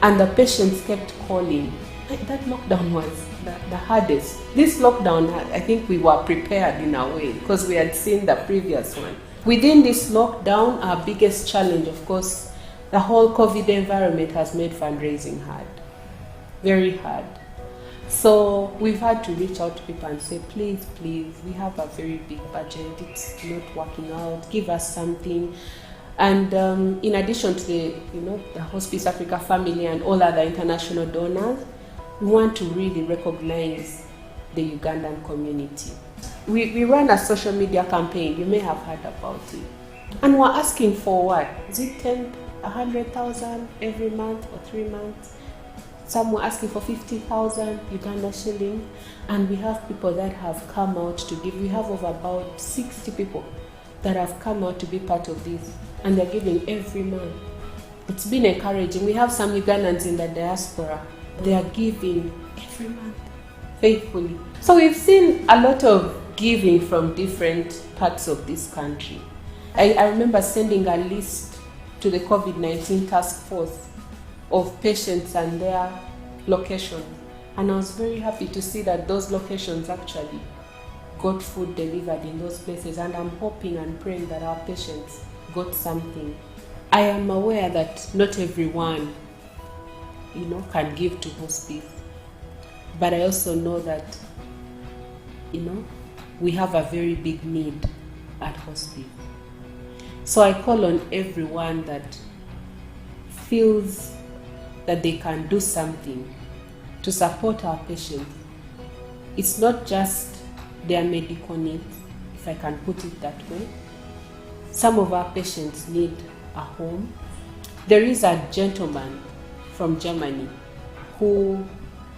And the patients kept calling. That lockdown was the hardest. This lockdown, I think we were prepared in a way because we had seen the previous one. Within this lockdown, our biggest challenge, of course, the whole COVID environment has made fundraising hard, very hard. So we've had to reach out to people and say, please, we have a very big budget, it's not working out, give us something. And in addition to the Hospice Africa family and all other international donors, we want to really recognize the Ugandan community. We run a social media campaign, you may have heard about it. And we're asking for what? Is it 100,000 every month or 3 months? Some were asking for 50,000 Uganda shilling, and we have people that have come out to give. We have over about 60 people that have come out to be part of this, and they're giving every month. It's been encouraging. We have some Ugandans in the diaspora. They are giving every month, faithfully. So we've seen a lot of giving from different parts of this country. I remember sending a list to the COVID-19 task force of patients and their locations. And I was very happy to see that those locations actually got food delivered in those places. And I'm hoping and praying that our patients got something. I am aware that not everyone, can give to hospice. But I also know that, we have a very big need at hospice. So I call on everyone that feels that they can do something to support our patients. It's not just their medical needs, if I can put it that way. Some of our patients need a home. There is a gentleman from Germany who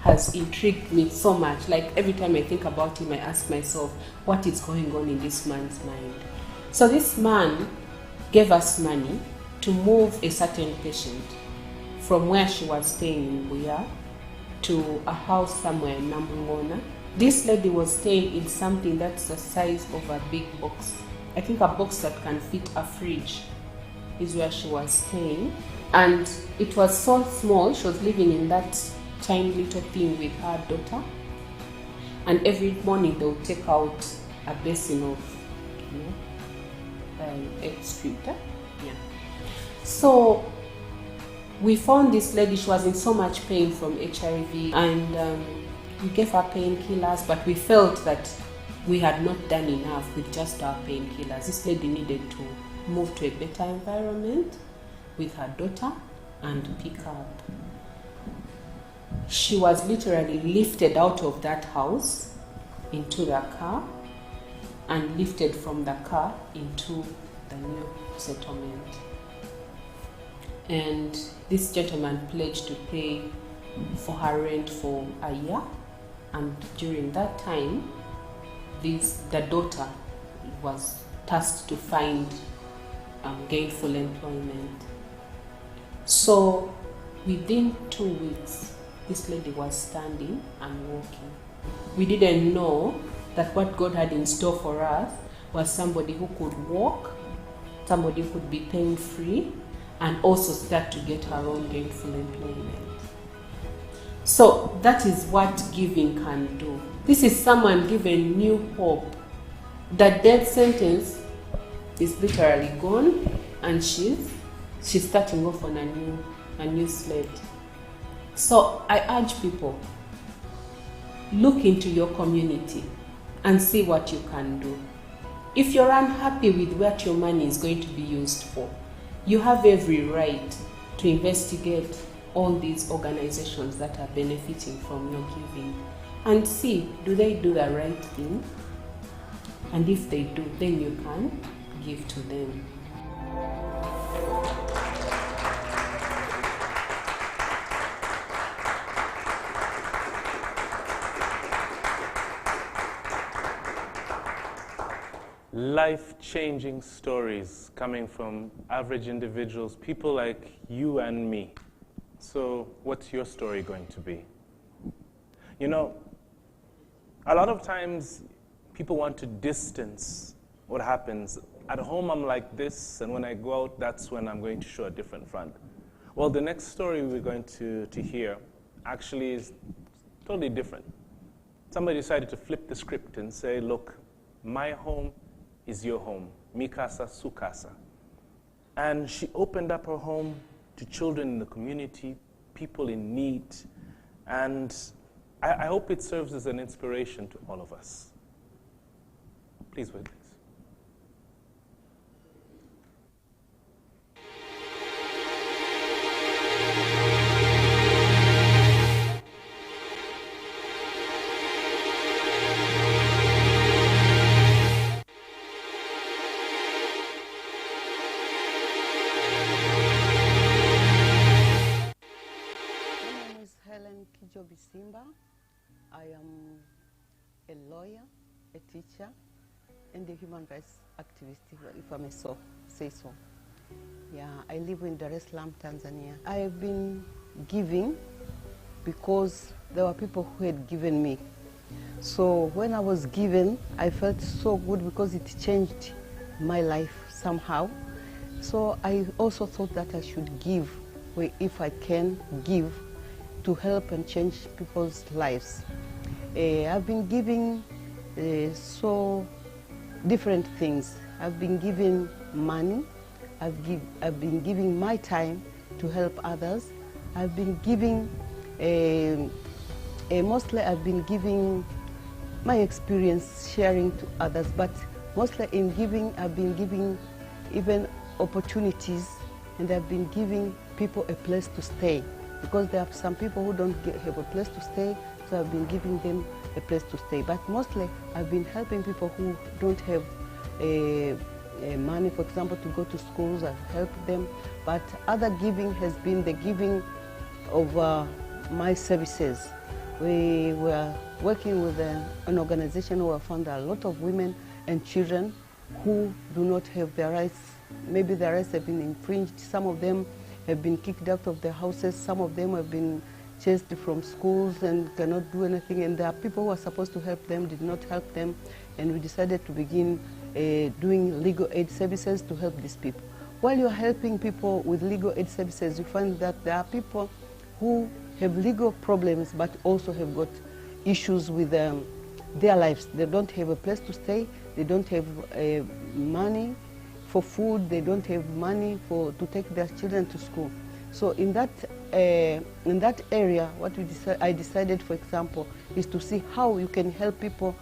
has intrigued me so much. Like every time I think about him, I ask myself, what is going on in this man's mind? So this man gave us money to move a certain patient from where she was staying in Buya to a house somewhere in Nambungona. This lady was staying in something that's the size of a big box. I think a box that can fit a fridge is where she was staying. And it was so small, she was living in that tiny little thing with her daughter. And every morning they would take out a basin of excreta. Yeah. So we found this lady, she was in so much pain from HIV, and we gave her painkillers, but we felt that we had not done enough with just our painkillers. This lady needed to move to a better environment with her daughter and pick up. She was literally lifted out of that house into the car and lifted from the car into the new settlement. And this gentleman pledged to pay for her rent for a year, and during that time, the daughter was tasked to find gainful employment. So within 2 weeks, this lady was standing and walking. We didn't know that what God had in store for us was somebody who could walk, somebody who could be pain-free, and also start to get her own gainful employment. So that is what giving can do. This is someone given new hope. The death sentence is literally gone, and she's starting off on a new slate. So I urge people, look into your community and see what you can do. If you're unhappy with what your money is going to be used for, you have every right to investigate all these organizations that are benefiting from your giving and see, do they do the right thing? And if they do, then you can give to them. Life-changing stories coming from average individuals, people like you and me. So what's your story going to be? You know, a lot of times people want to distance what happens. At home I'm like this, and when I go out, that's when I'm going to show a different front. Well, the next story we're going to hear actually is totally different. Somebody decided to flip the script and say, look, my home is your home, mi casa, su casa. And she opened up her home to children in the community, people in need, and I hope it serves as an inspiration to all of us. Please wait, please. Bisimba. I am a lawyer, a teacher, and a human rights activist, if I may say so. Yeah, I live in Dar es Salaam, Tanzania. I have been giving because there were people who had given me. So when I was given, I felt so good because it changed my life somehow. So I also thought that I should give, if I can give, to help and change people's lives. I've been giving so different things. I've been giving money, I've been giving my time to help others. I've been giving, mostly I've been giving my experience, sharing to others, but mostly in giving, I've been giving even opportunities, and I've been giving people a place to stay. Because there are some people who don't have a place to stay, so I've been giving them a place to stay. But mostly, I've been helping people who don't have money, for example, to go to schools. I've helped them. But other giving has been the giving of my services. We were working with an organization who have found a lot of women and children who do not have their rights. Maybe their rights have been infringed. Some of them have been kicked out of their houses. Some of them have been chased from schools and cannot do anything. And there are people who are supposed to help them, did not help them. And we decided to begin doing legal aid services to help these people. While you're helping people with legal aid services, you find that there are people who have legal problems but also have got issues with their lives. They don't have a place to stay. They don't have money for food, they don't have money to take their children to school. So in that area, what I decided, for example, is to see how you can help people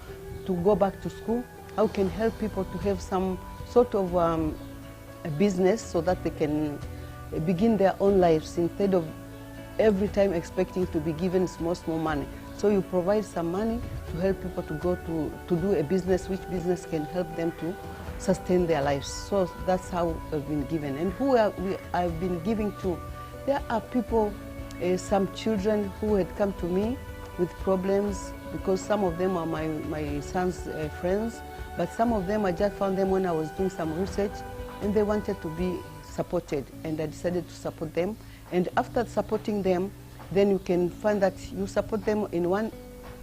to go back to school, how you can help people to have some sort of a business so that they can begin their own lives instead of every time expecting to be given small money. So you provide some money to help people to go to do a business, which business can help them to sustain their lives. So that's how I've been given. And who I've been giving to, there are people, some children who had come to me with problems, because some of them are my son's friends, but some of them I just found them when I was doing some research, and they wanted to be supported, and I decided to support them. And after supporting them, then you can find that you support them in one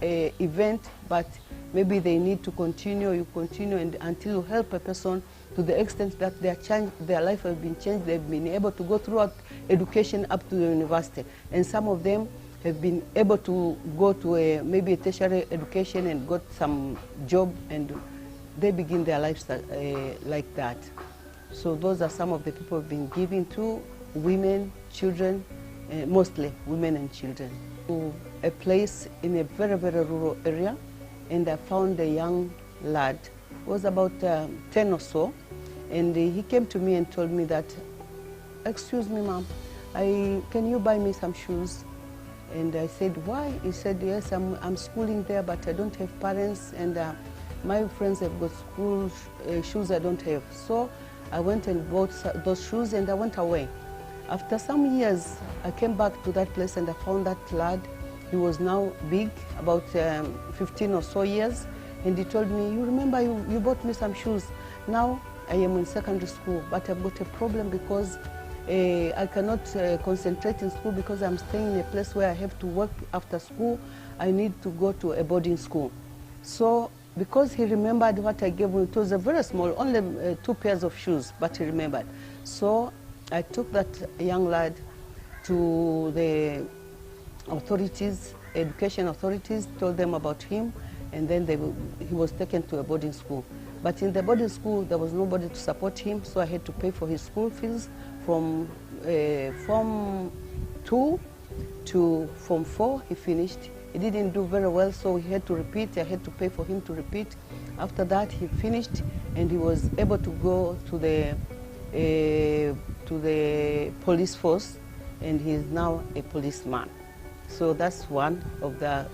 event, but maybe they need to continue, you continue, and until you help a person to the extent that their life has been changed, they've been able to go throughout education up to the university. And some of them have been able to go to maybe a tertiary education and got some job, and they begin their lives like that. So those are some of the people I've been giving to: women, children, mostly women and children. To a place in a very, very rural area, and I found a young lad, was about 10 or so, and he came to me and told me that, "Excuse me, ma'am, can you buy me some shoes?" And I said, "Why?" He said, "Yes, I'm schooling there, but I don't have parents, and my friends have got school shoes I don't have." So I went and bought those shoes, and I went away. After some years, I came back to that place, and I found that lad. He was now big, about 15 or so years, and he told me, "You remember you bought me some shoes. Now I am in secondary school, but I've got a problem because I cannot concentrate in school because I'm staying in a place where I have to work after school. I need to go to a boarding school." So because he remembered what I gave him, it was a very small, only 2 pairs of shoes, but he remembered. So I took that young lad to the authorities, education authorities, told them about him, and then he was taken to a boarding school. But in the boarding school, there was nobody to support him, so I had to pay for his school fees from Form 2 to Form 4. He finished. He didn't do very well, so he had to repeat. I had to pay for him to repeat. After that, he finished, and he was able to go to the police force, and he is now a policeman. So that's one of the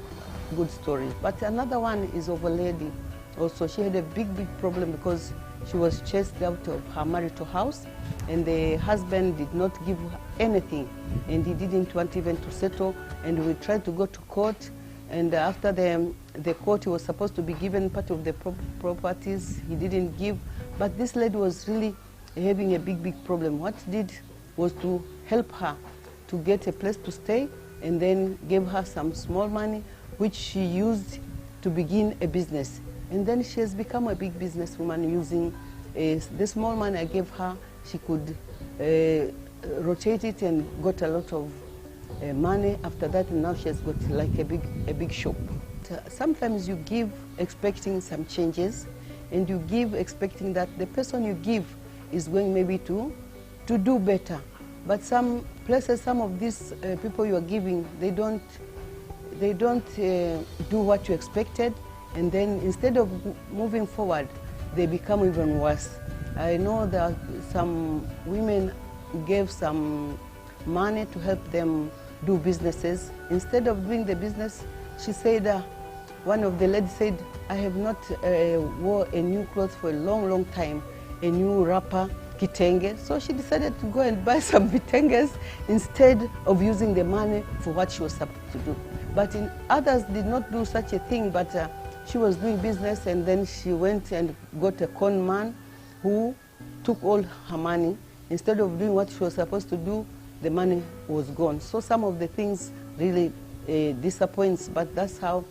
good stories. But another one is of a lady. Also, she had a big problem because she was chased out of her marital house, and the husband did not give her anything, and he didn't want even to settle, and we tried to go to court, and after the court, he was supposed to be given part of the properties. He didn't give, but this lady was really having a big problem. What he did was to help her to get a place to stay, and then gave her some small money, which she used to begin a business. And then she has become a big businesswoman using the small money I gave her. She could rotate it and got a lot of money after that, and now she has got like a big shop. Sometimes you give expecting some changes, and you give expecting that the person you give is going maybe to do better. But some places, some of these people you are giving, they don't do what you expected, and then instead of moving forward, they become even worse. I know that some women gave some money to help them do businesses. Instead of doing the business, she said, one of the ladies said, "I have not wore a new clothes for a long time, a new wrapper, kitenge." So she decided to go and buy some kitenges instead of using the money for what she was supposed to do. But others did not do such a thing, but she was doing business, and then she went and got a con man who took all her money. Instead of doing what she was supposed to do, the money was gone. So some of the things really disappoints, but that's how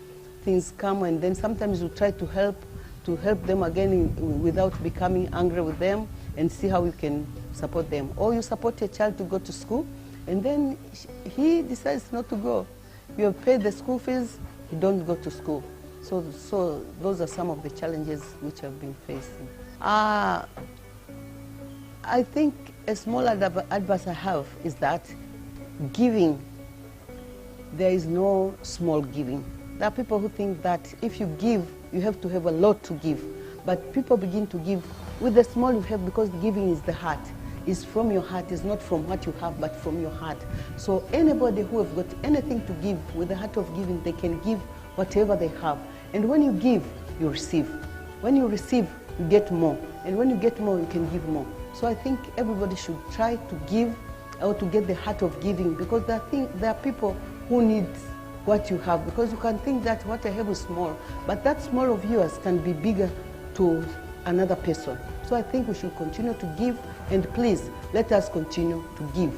things come. And then sometimes you try to help them again without becoming angry with them, and see how you can support them. Or you support a child to go to school, and then he decides not to go. You have paid the school fees, he don't go to school. So those are some of the challenges which I've been facing. I think a small advice I have is that giving, there is no small giving. There are people who think that if you give, you have to have a lot to give. But people begin to give with the small you have, because giving is the heart. It's from your heart, it's not from what you have, but from your heart. So anybody who have got anything to give, with the heart of giving, they can give whatever they have. And when you give, you receive. When you receive, you get more. And when you get more, you can give more. So I think everybody should try to give, or to get the heart of giving, because there are people who need what you have, because you can think that what I have is small, but that small of yours can be bigger to another person. So I think we should continue to give, and please let us continue to give.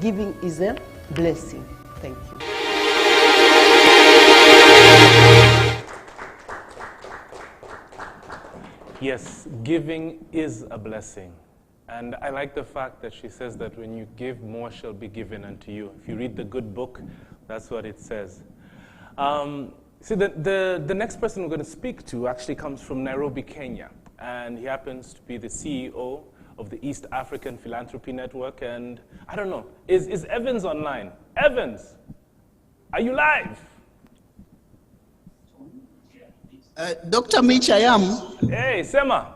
Giving is a blessing. Thank you. Yes, giving is a blessing. And I like the fact that she says that when you give, more shall be given unto you. If you read the good book, that's what it says. See, the next person we're going to speak to actually comes from Nairobi, Kenya. And he happens to be the CEO of the East African Philanthropy Network. And I don't know, is Evans online? Evans, are you live? Dr. Mitch, I am. Hey, Sema.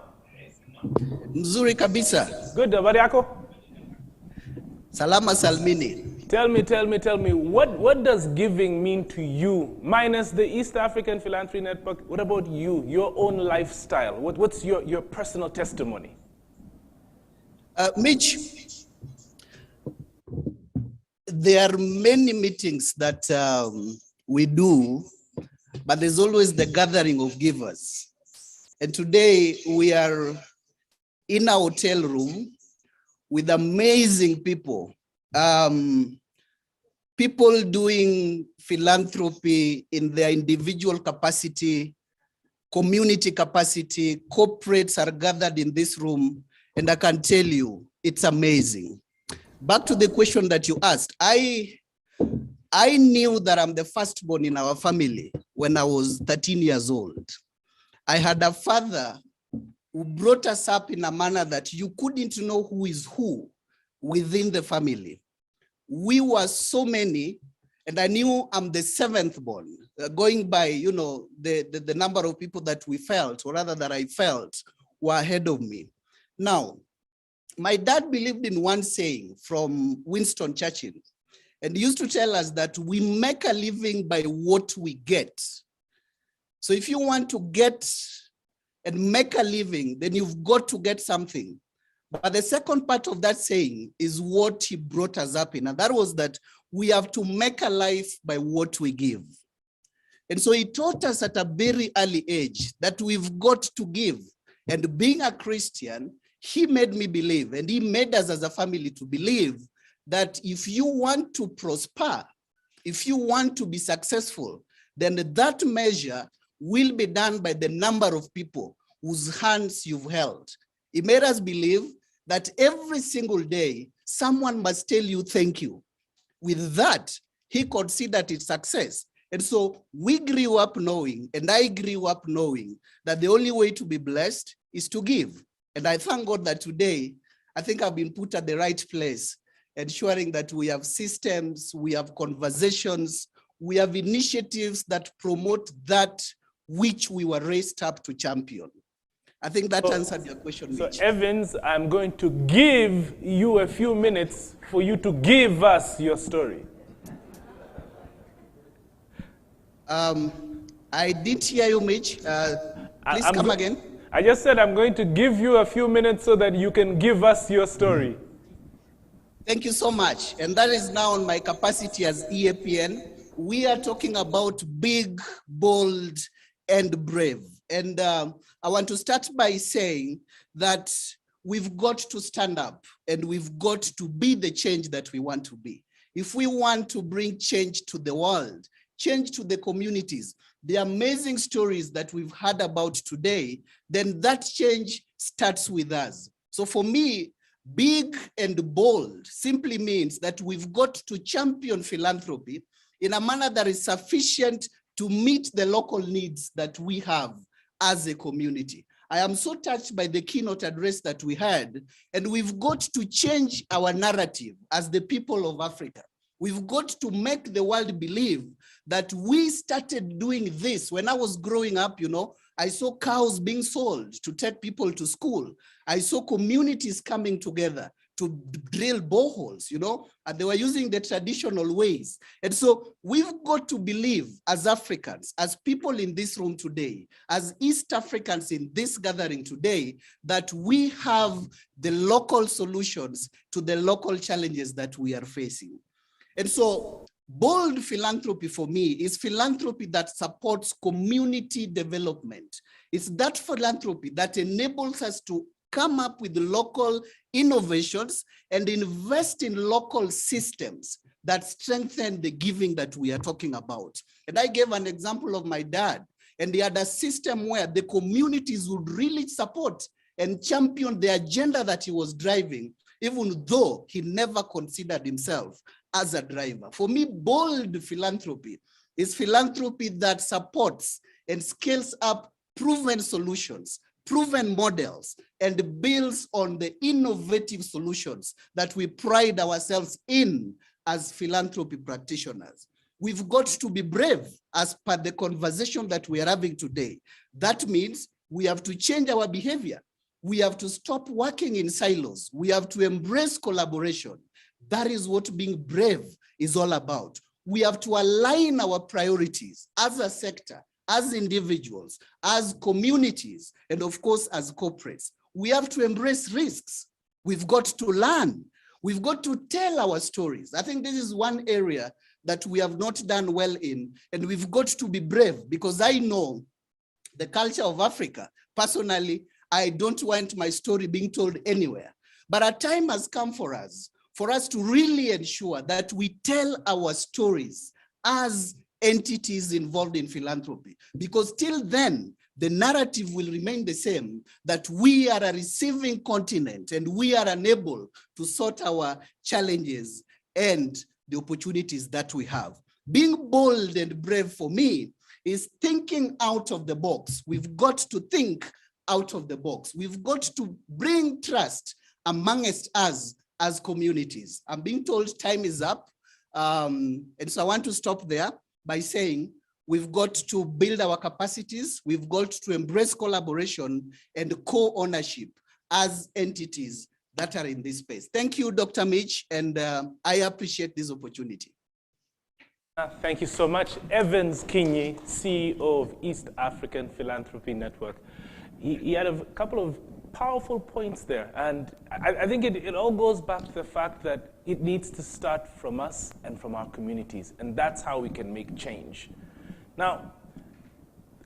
Mzuri kabisa. Good, habari yako? Salama salmini. Tell me, what does giving mean to you? Minus the East African Philanthropy Network, what about you, your own lifestyle? What's your personal testimony? Mitch, there are many meetings that we do, but there's always the gathering of givers. And today we are in a hotel room with amazing people. People doing philanthropy in their individual capacity, community capacity, corporates are gathered in this room, and I can tell you, it's amazing. Back to the question that you asked, I knew that I'm the firstborn in our family when I was 13 years old. I had a father who brought us up in a manner that you couldn't know who is who within the family. We were so many, and I knew I'm the seventh born, going by, you know, the number of people that we felt, or rather that I felt, were ahead of me. Now, my dad believed in one saying from Winston Churchill, and he used to tell us that we make a living by what we get. So if you want to get and make a living, then you've got to get something. But the second part of that saying is what he brought us up in, and that was that we have to make a life by what we give. And so he taught us at a very early age that we've got to give. And being a Christian, he made me believe, and he made us as a family to believe that if you want to prosper, if you want to be successful, then that measure will be done by the number of people whose hands you've held. He made us believe that every single day, someone must tell you thank you. With that, he considered it success. And so we grew up knowing, and I grew up knowing, that the only way to be blessed is to give. And I thank God that today, I think I've been put at the right place, ensuring that we have systems, we have conversations, we have initiatives that promote that which we were raised up to champion. I think that answered your question, Mitch. So Evans, I'm going to give you a few minutes for you to give us your story. I did hear you, Mitch. Please come again. I just said I'm going to give you a few minutes so that you can give us your story. Thank you so much. And that is now on my capacity as EAPN. We are talking about big, bold, and brave. And I want to start by saying that we've got to stand up and we've got to be the change that we want to be. If we want to bring change to the world, change to the communities, the amazing stories that we've heard about today, then that change starts with us. So for me, big and bold simply means that we've got to champion philanthropy in a manner that is sufficient to meet the local needs that we have as a community. I am so touched by the keynote address that we had, and we've got to change our narrative as the people of Africa. We've got to make the world believe that we started doing this. When I was growing up, you know, I saw cows being sold to take people to school. I saw communities coming together to drill boreholes, you know, and they were using the traditional ways. And so we've got to believe as Africans, as people in this room today, as East Africans in this gathering today, that we have the local solutions to the local challenges that we are facing. And so bold philanthropy for me is philanthropy that supports community development. It's that philanthropy that enables us to come up with local innovations and invest in local systems that strengthen the giving that we are talking about. And I gave an example of my dad, and he had a system where the communities would really support and champion the agenda that he was driving, even though he never considered himself as a driver. For me, bold philanthropy is philanthropy that supports and scales up proven solutions, proven models, and builds on the innovative solutions that we pride ourselves in as philanthropy practitioners. We've got to be brave as per the conversation that we are having today. That means we have to change our behavior. We have to stop working in silos. We have to embrace collaboration. That is what being brave is all about. We have to align our priorities as a sector, as individuals, as communities, and of course, as corporates. We have to embrace risks. We've got to learn. We've got to tell our stories. I think this is one area that we have not done well in, and we've got to be brave, because I know the culture of Africa. Personally, I don't want my story being told anywhere. But a time has come for us to really ensure that we tell our stories as entities involved in philanthropy, because till then, the narrative will remain the same, that we are a receiving continent and we are unable to sort our challenges and the opportunities that we have. Being bold and brave for me is thinking out of the box. We've got to think out of the box. We've got to bring trust amongst us as communities. I'm being told time is up. And so I want to stop there by saying we've got to build our capacities. We've got to embrace collaboration and co-ownership as entities that are in this space. Thank you, Dr. Mitch, and I appreciate this opportunity. Thank you so much. Evans Kinyi, CEO of East African Philanthropy Network. He had a couple of powerful points there, and I think it all goes back to the fact that it needs to start from us and from our communities, and that's how we can make change. Now,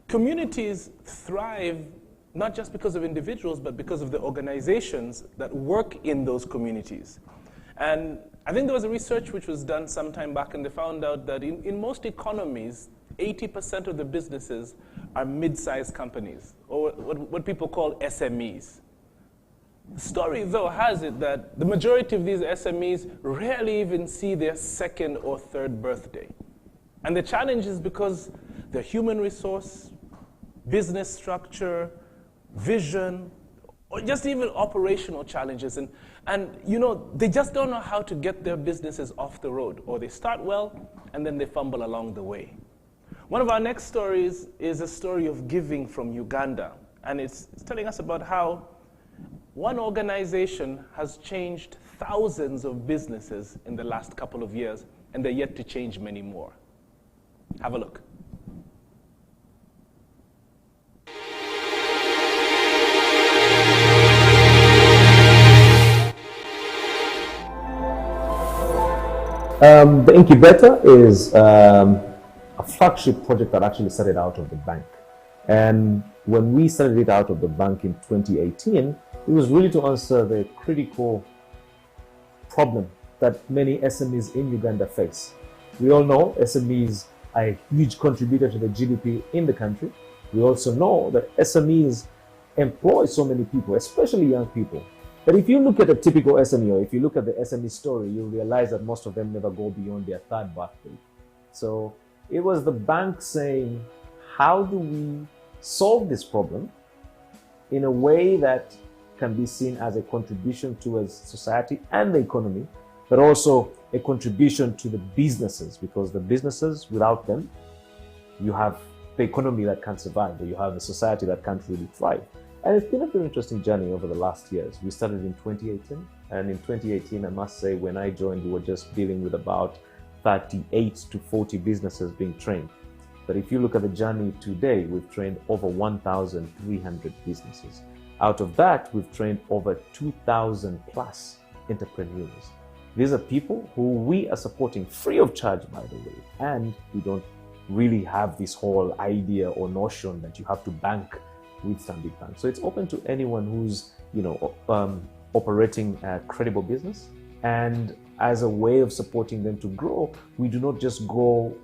communities thrive not just because of individuals, but because of the organizations that work in those communities. And I think there was a research which was done some time back, and they found out that in most economies, 80% of the businesses are mid-sized companies, or what people call SMEs. The story, though, has it that the majority of these SMEs rarely even see their second or third birthday. And the challenge is because the human resource, business structure, vision, or just even operational challenges. And you know, they just don't know how to get their businesses off the road, or they start well, and then they fumble along the way. One of our next stories is a story of giving from Uganda. And it's telling us about how one organization has changed thousands of businesses in the last couple of years, and they're yet to change many more. Have a look. The incubator is a flagship project that actually started out of the bank. And when we started it out of the bank in 2018, it was really to answer the critical problem that many SMEs in Uganda face. We all know SMEs are a huge contributor to the GDP in the country. We also know that SMEs employ so many people, especially young people. But if you look at a typical SME, or if you look at the SME story, you'll realize that most of them never go beyond their third birthday. So it was the bank saying, how do we solve this problem in a way that can be seen as a contribution towards society and the economy, but also a contribution to the businesses, because the businesses, without them, you have the economy that can't survive, or you have a society that can't really thrive. And it's been a very interesting journey over the last years. We started in 2018, and in 2018, I must say, when I joined, we were just dealing with about 38 to 40 businesses being trained. But if you look at the journey today, we've trained over 1,300 businesses. Out of that, we've trained over 2,000 plus entrepreneurs. These are people who we are supporting free of charge, by the way, and we don't really have this whole idea or notion that you have to bank with Stanbic Bank. So it's open to anyone who's, operating a credible business. And as a way of supporting them to grow, we do not just go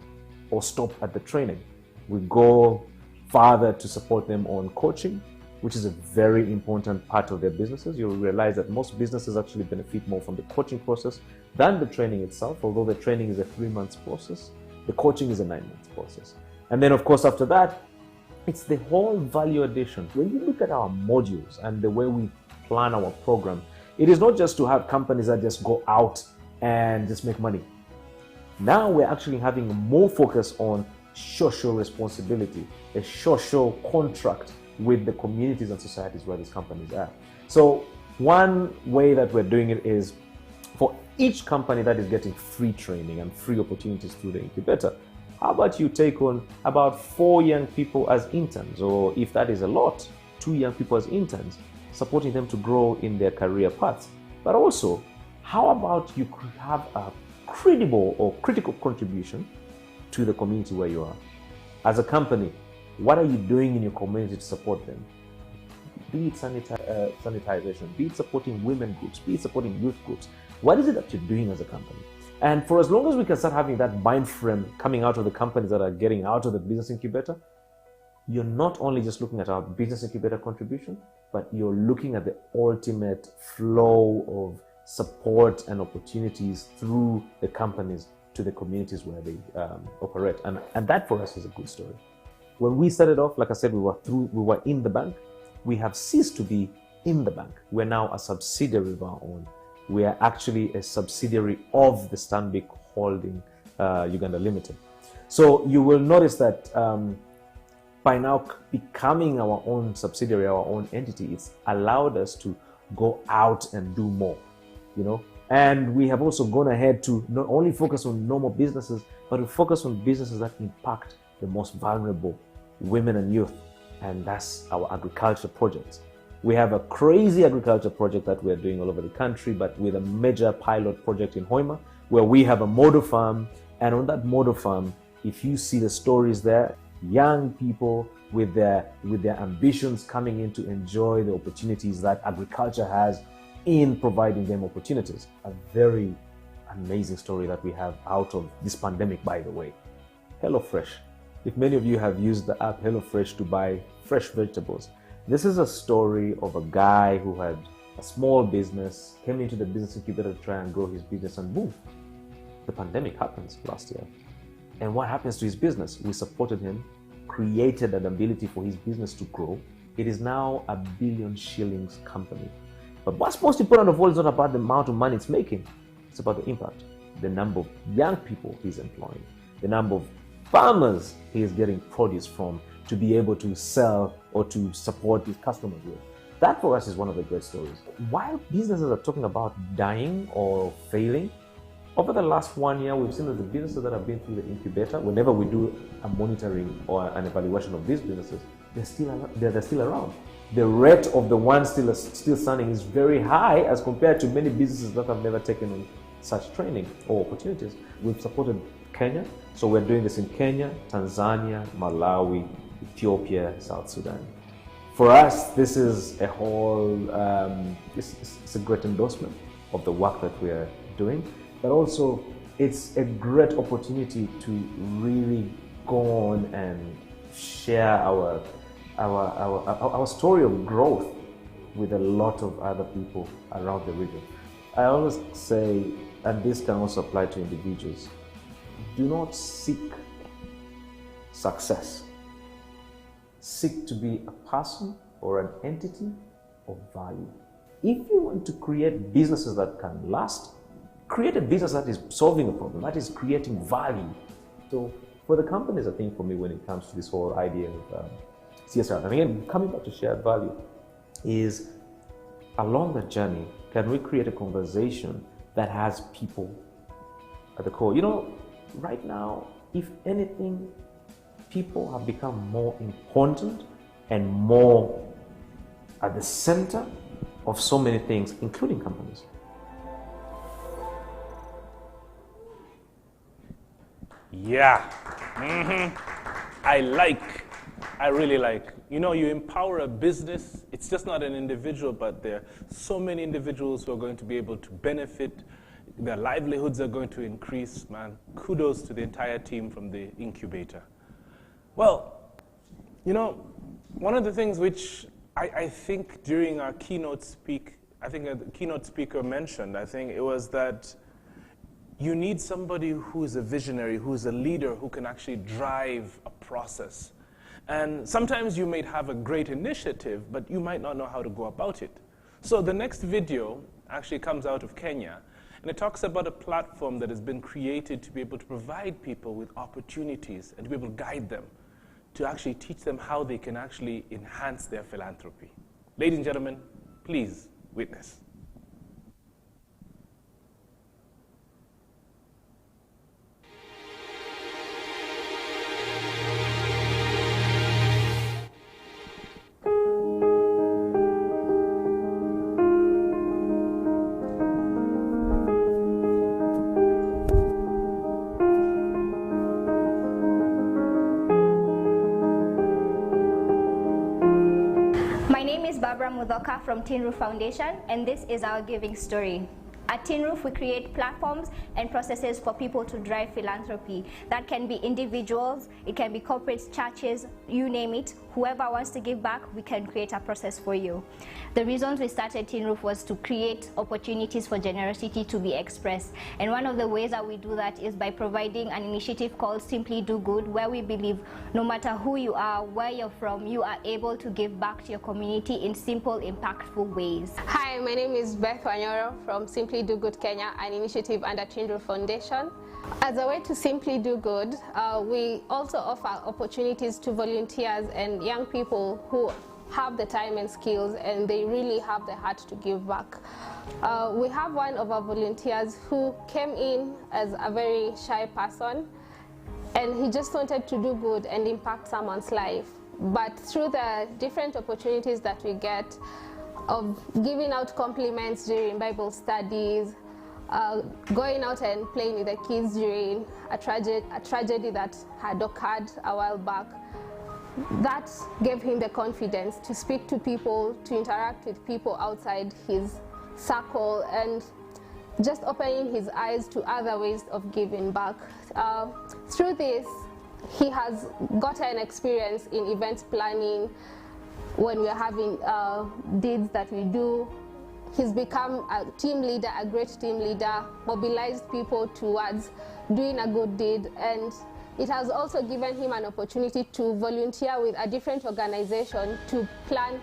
or stop at the training. We go farther to support them on coaching, which is a very important part of their businesses. You'll realize that most businesses actually benefit more from the coaching process than the training itself. Although the training is a 3-month process, the coaching is a 9-month process. And then, of course, after that, it's the whole value addition. When you look at our modules and the way we plan our program, it is not just to have companies that just go out and just make money. Now we're actually having more focus on social responsibility, a social contract with the communities and societies where these companies are. So one way that we're doing it is for each company that is getting free training and free opportunities through the incubator, how about you take on about 4 young people as interns, or if that is a lot, 2 young people as interns, supporting them to grow in their career paths. But also, how about you have a credible or critical contribution to the community where you are? As a company, what are you doing in your community to support them? Be it sanitization, be it supporting women groups, be it supporting youth groups. What is it that you're doing as a company? And for as long as we can start having that mind frame coming out of the companies that are getting out of the business incubator, you're not only just looking at our business incubator contribution, but you're looking at the ultimate flow of support and opportunities through the companies to the communities where they operate. And that for us is a good story. When we started off, like I said, we were in the bank. We have ceased to be in the bank. We're now a subsidiary of our own. We are actually a subsidiary of the Stanbic Holding Uganda Limited. So you will notice that by now becoming our own subsidiary, our own entity, it's allowed us to go out and do more, And we have also gone ahead to not only focus on normal businesses, but to focus on businesses that impact the most vulnerable, women and youth. And that's our agriculture projects. We have a crazy agriculture project that we're doing all over the country, but with a major pilot project in Hoima, where we have a model farm. And on that model farm, if you see the stories there, young people with their ambitions coming in to enjoy the opportunities that agriculture has in providing them opportunities. A very amazing story that we have out of this pandemic, by the way. HelloFresh. If many of you have used the app HelloFresh to buy fresh vegetables, this is a story of a guy who had a small business, came into the business incubator to try and grow his business, and boom, the pandemic happens last year. And what happens to his business? We supported him, created an ability for his business to grow. It is now a $1 billion company. But what's most important of all is not about the amount of money it's making. It's about the impact, the number of young people he's employing, the number of farmers he is getting produce from to be able to sell or to support his customers with. That for us is one of the great stories. While businesses are talking about dying or failing, over the last 1 year, we've seen that the businesses that have been through the incubator, whenever we do a monitoring or an evaluation of these businesses, they're still around. The rate of the ones still standing is very high as compared to many businesses that have never taken on such training or opportunities. We've supported Kenya, so we're doing this in Kenya, Tanzania, Malawi, Ethiopia, South Sudan. For us, this is a whole, it's a great endorsement of the work that we are doing, but also it's a great opportunity to really go on and share our story of growth with a lot of other people around the region. I always say, and this can also apply to individuals, do not seek success. Seek to be a person or an entity of value. If you want to create businesses that can last, create a business that is solving a problem, that is creating value. So for the companies, I think for me, when it comes to this whole idea of CSR, and again, coming back to shared value, is along the journey, can we create a conversation that has people at the core? You know, right now, if anything, people have become more important and more at the center of so many things, including companies. Yeah. I really like. You know, you empower a business. It's just not an individual, but there are so many individuals who are going to be able to benefit. Their livelihoods are going to increase, man. Kudos to the entire team from the incubator. Well, you know, one of the things which I think during our keynote speak, I think the keynote speaker mentioned, I think it was that you need somebody who is a visionary, who is a leader, who can actually drive a process. And sometimes you may have a great initiative, but you might not know how to go about it. So the next video actually comes out of Kenya, and it talks about a platform that has been created to be able to provide people with opportunities and to be able to guide them, to actually teach them how they can actually enhance their philanthropy. Ladies and gentlemen, please witness. Mudhoka from Tin Roof Foundation, and this is our giving story. At Tin Roof, we create platforms and processes for people to drive philanthropy. That can be individuals, it can be corporates, churches, you name it. Whoever wants to give back, we can create a process for you. The reasons we started Tin Roof was to create opportunities for generosity to be expressed. And one of the ways that we do that is by providing an initiative called Simply Do Good, where we believe no matter who you are, where you're from, you are able to give back to your community in simple, impactful ways. Hi, my name is Beth Wanyoro from Simply Do Good Kenya, an initiative under Tin Roof Foundation. As a way to simply do good, we also offer opportunities to volunteers and young people who have the time and skills and they really have the heart to give back. We have one of our volunteers who came in as a very shy person, and he just wanted to do good and impact someone's life. But through the different opportunities that we get of giving out compliments during Bible studies, going out and playing with the kids during a tragedy that had occurred a while back, that gave him the confidence to speak to people, to interact with people outside his circle, and just opening his eyes to other ways of giving back. Through this, he has gotten experience in event planning. When we're having deeds that we do, he's become a team leader, a great team leader, mobilized people towards doing a good deed, and it has also given him an opportunity to volunteer with a different organization to plan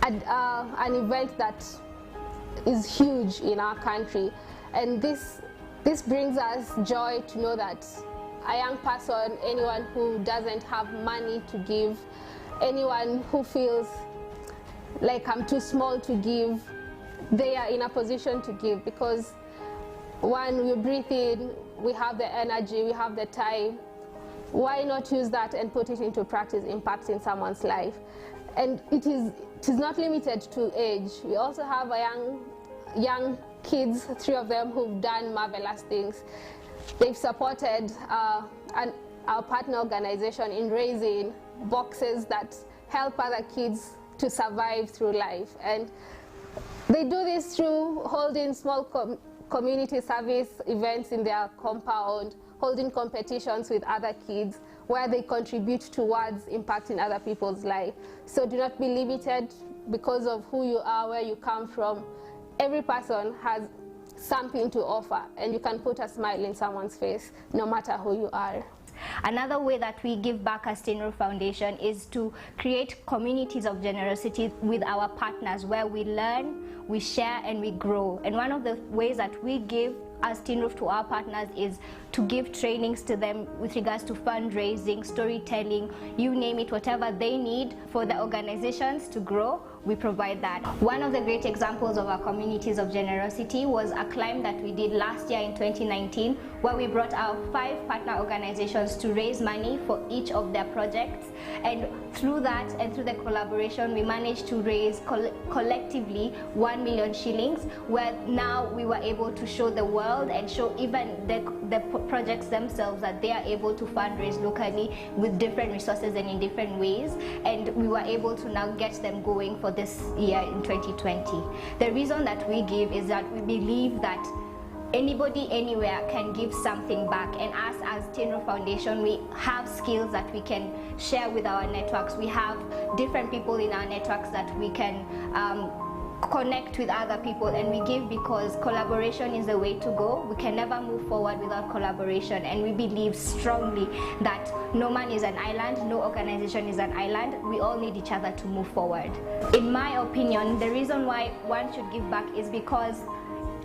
an event that is huge in our country. And this brings us joy to know that a young person, anyone who doesn't have money to give, anyone who feels like I'm too small to give, they are in a position to give, because when we breathe in, we have the energy, we have the time. Why not use that and put it into practice, impacting someone's life? And it is not limited to age. We also have young kids, 3 of them, who've done marvelous things. They've supported our partner organization in raising boxes that help other kids to survive through life. And they do this through holding small community service events in their compound, holding competitions with other kids where they contribute towards impacting other people's life. So do not be limited because of who you are, where you come from. Every person has something to offer, and you can put a smile in someone's face no matter who you are. Another way that we give back as Tin Roof Foundation is to create communities of generosity with our partners where we learn, we share, and we grow. And one of the ways that we give as Tin Roof to our partners is to give trainings to them with regards to fundraising, storytelling, you name it, whatever they need for the organizations to grow, we provide that. One of the great examples of our communities of generosity was a climb that we did last year in 2019, where we brought our 5 partner organizations to raise money for each of their projects. And through that and through the collaboration, we managed to raise collectively 1 million shillings, where now we were able to show the world and show even the projects themselves that they are able to fundraise locally with different resources and in different ways. And we were able to now get them going for this year in 2020. The reason that we give is that we believe that anybody anywhere can give something back, and us as Tin Roof Foundation, we have skills that we can share with our networks. We have different people in our networks that we can connect with other people, and we give because collaboration is the way to go. We can never move forward without collaboration, and we believe strongly that no man is an island, no organization is an island. We all need each other to move forward. In my opinion, the reason why one should give back is because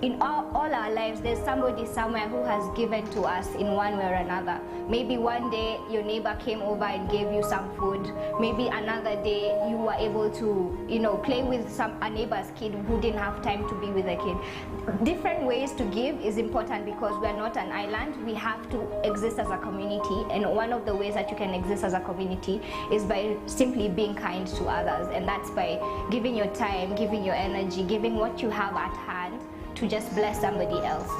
in all our lives, there's somebody somewhere who has given to us in one way or another. Maybe one day your neighbor came over and gave you some food. Maybe another day you were able to, play with a neighbor's kid who didn't have time to be with the kid. Different ways to give is important because we're not an island. We have to exist as a community, and one of the ways that you can exist as a community is by simply being kind to others, and that's by giving your time, giving your energy, giving what you have at hand to just bless somebody else.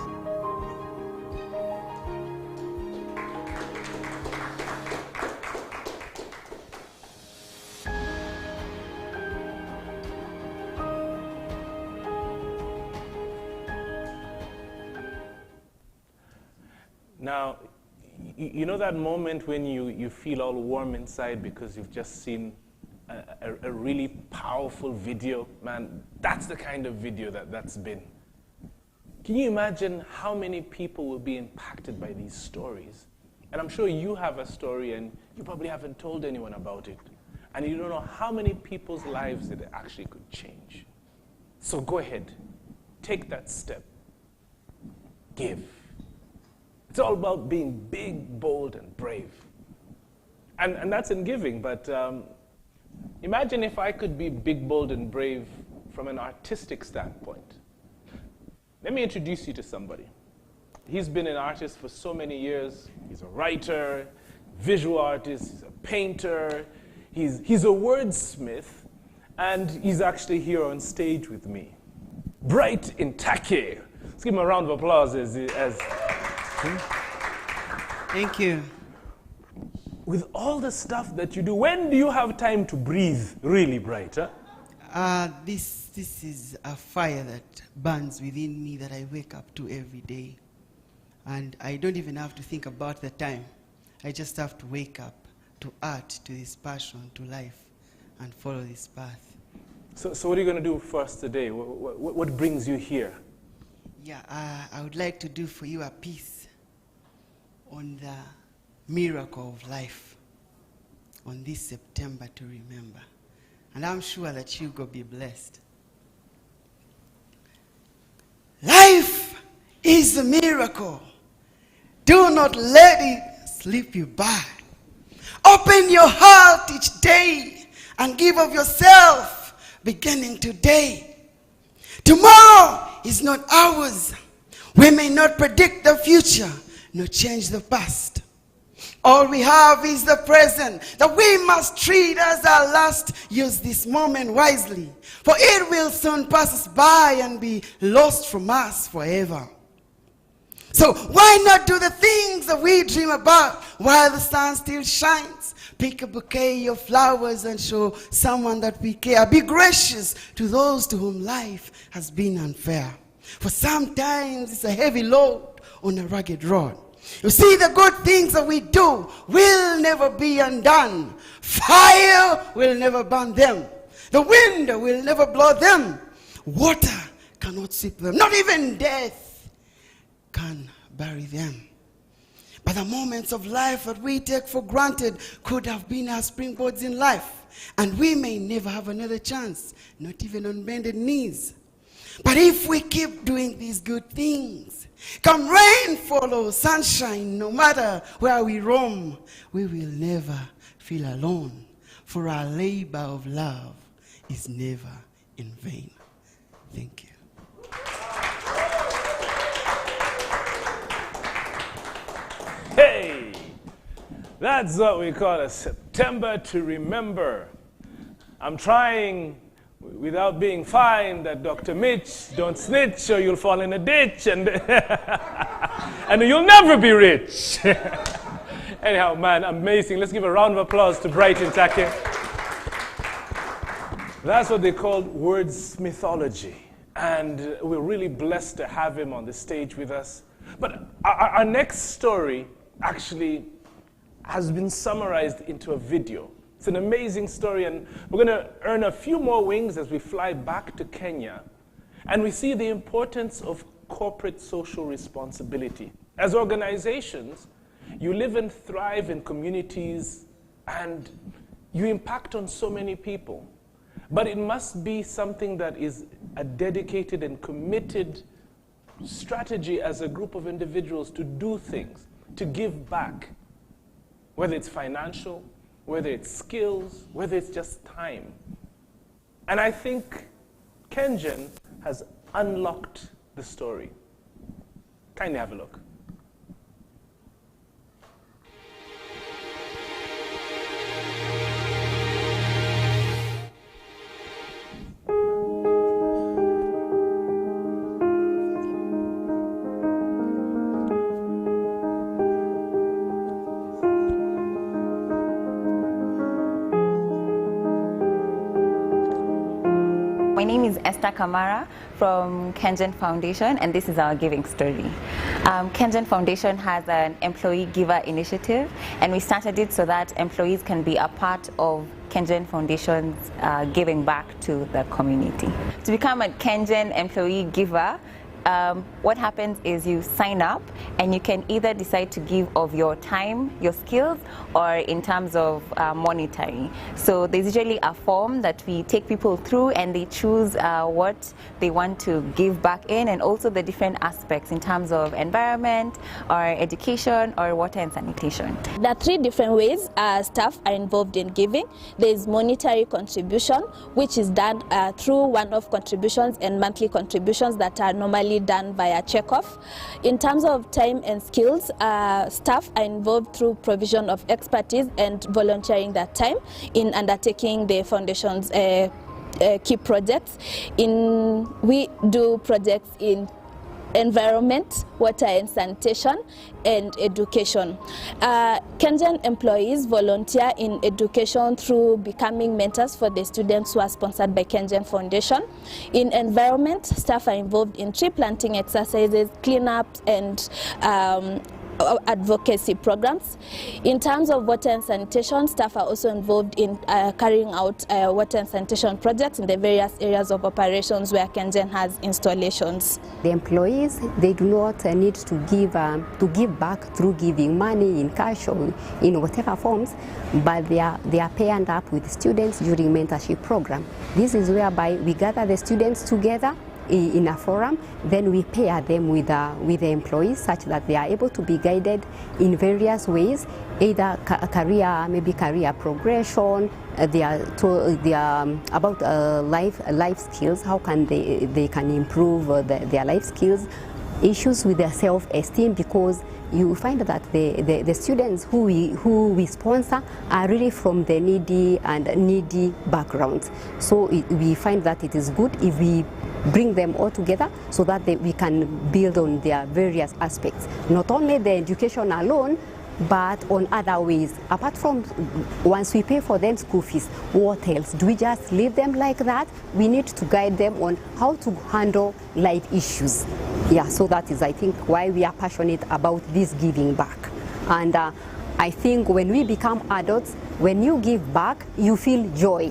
Now, you know that moment when you feel all warm inside because you've just seen a really powerful video? Man, that's the kind of video that's been. Can you imagine how many people will be impacted by these stories? And I'm sure you have a story and you probably haven't told anyone about it. And you don't know how many people's lives it actually could change. So go ahead, take that step, give. It's all about being big, bold, and brave. And that's in giving, but imagine if I could be big, bold, and brave from an artistic standpoint. Let me introduce you to somebody. He's been an artist for so many years. He's a writer, visual artist, he's a painter, he's a wordsmith, and he's actually here on stage with me. Bright Intake. Let's give him a round of applause as Thank you. With all the stuff that you do, when do you have time to breathe really, Bright? Huh? This is a fire that burns within me that I wake up to every day. And I don't even have to think about the time. I just have to wake up to art, to this passion, to life, and follow this path. So what are you going to do for us today? What brings you here? Yeah, I would like to do for you a piece on the miracle of life on this September to remember. And I'm sure that you go be blessed. Life is a miracle. Do not let it slip you by. Open your heart each day and give of yourself beginning today. Tomorrow is not ours. We may not predict the future, nor change the past. All we have is the present that we must treat as our last. Use this moment wisely, for it will soon pass us by and be lost from us forever. So why not do the things that we dream about while the sun still shines? Pick a bouquet of flowers and show someone that we care. Be gracious to those to whom life has been unfair. For sometimes it's a heavy load on a rugged road. You see, the good things that we do will never be undone. Fire will never burn them. The wind will never blow them. Water cannot sweep them. Not even death can bury them. But the moments of life that we take for granted could have been our springboards in life. And we may never have another chance, not even on bended knees. But if we keep doing these good things, come rain, follow sunshine, no matter where we roam, we will never feel alone. For our labor of love is never in vain. Thank you. Hey, that's what we call a September to remember. I'm trying, without being fined, that Dr. Mitch, don't snitch or you'll fall in a ditch and, and you'll never be rich. Anyhow, man, amazing. Let's give a round of applause to Brighton Take. That's what they call words mythology. And we're really blessed to have him on the stage with us. But our next story actually has been summarized into a video. It's an amazing story, and we're going to earn a few more wings as we fly back to Kenya. And we see the importance of corporate social responsibility. As organizations, you live and thrive in communities, and you impact on so many people. But it must be something that is a dedicated and committed strategy as a group of individuals to do things, to give back, whether it's financial, whether it's skills, whether it's just time. And I think KenGen has unlocked the story. Kindly have a look. My name is Esther Kamara from KenGen Foundation, and this is our giving story. KenGen Foundation has an employee giver initiative, and we started it so that employees can be a part of KenGen Foundation's giving back to the community. To become a KenGen employee giver, what happens is you sign up and you can either decide to give of your time, your skills, or in terms of monetary. So there's usually a form that we take people through, and they choose what they want to give back in, and also the different aspects in terms of environment or education or water and sanitation. There are three different ways staff are involved in giving. There's monetary contribution, which is done through one-off contributions and monthly contributions that are normally done via checkoff. In terms of time and skills, staff are involved through provision of expertise and volunteering their time in undertaking the foundation's key projects. We do projects in environment, water and sanitation, and education. KenGen employees volunteer in education through becoming mentors for the students who are sponsored by KenGen Foundation. In environment, staff are involved in tree planting exercises, cleanups, and advocacy programs. In terms of water and sanitation, staff are also involved in carrying out water and sanitation projects in the various areas of operations where KenGen has installations. The employees, they do not need to give back through giving money in cash or in whatever forms, but they are paired up with students during mentorship program. This is whereby we gather the students together in a forum, then we pair them with the employees such that they are able to be guided in various ways, either career progression, they are about life skills, how can they can improve their life skills, issues with their self-esteem, because you find that the students who we sponsor are really from the needy backgrounds. So we find that it is good if we bring them all together so that we can build on their various aspects, not only the education alone, but on other ways. Apart from once we pay for them school fees, what else? Do we just leave them like that? We need to guide them on how to handle life issues. Yeah, so that is, I think, why we are passionate about this giving back. And I think when we become adults, when you give back, you feel joy.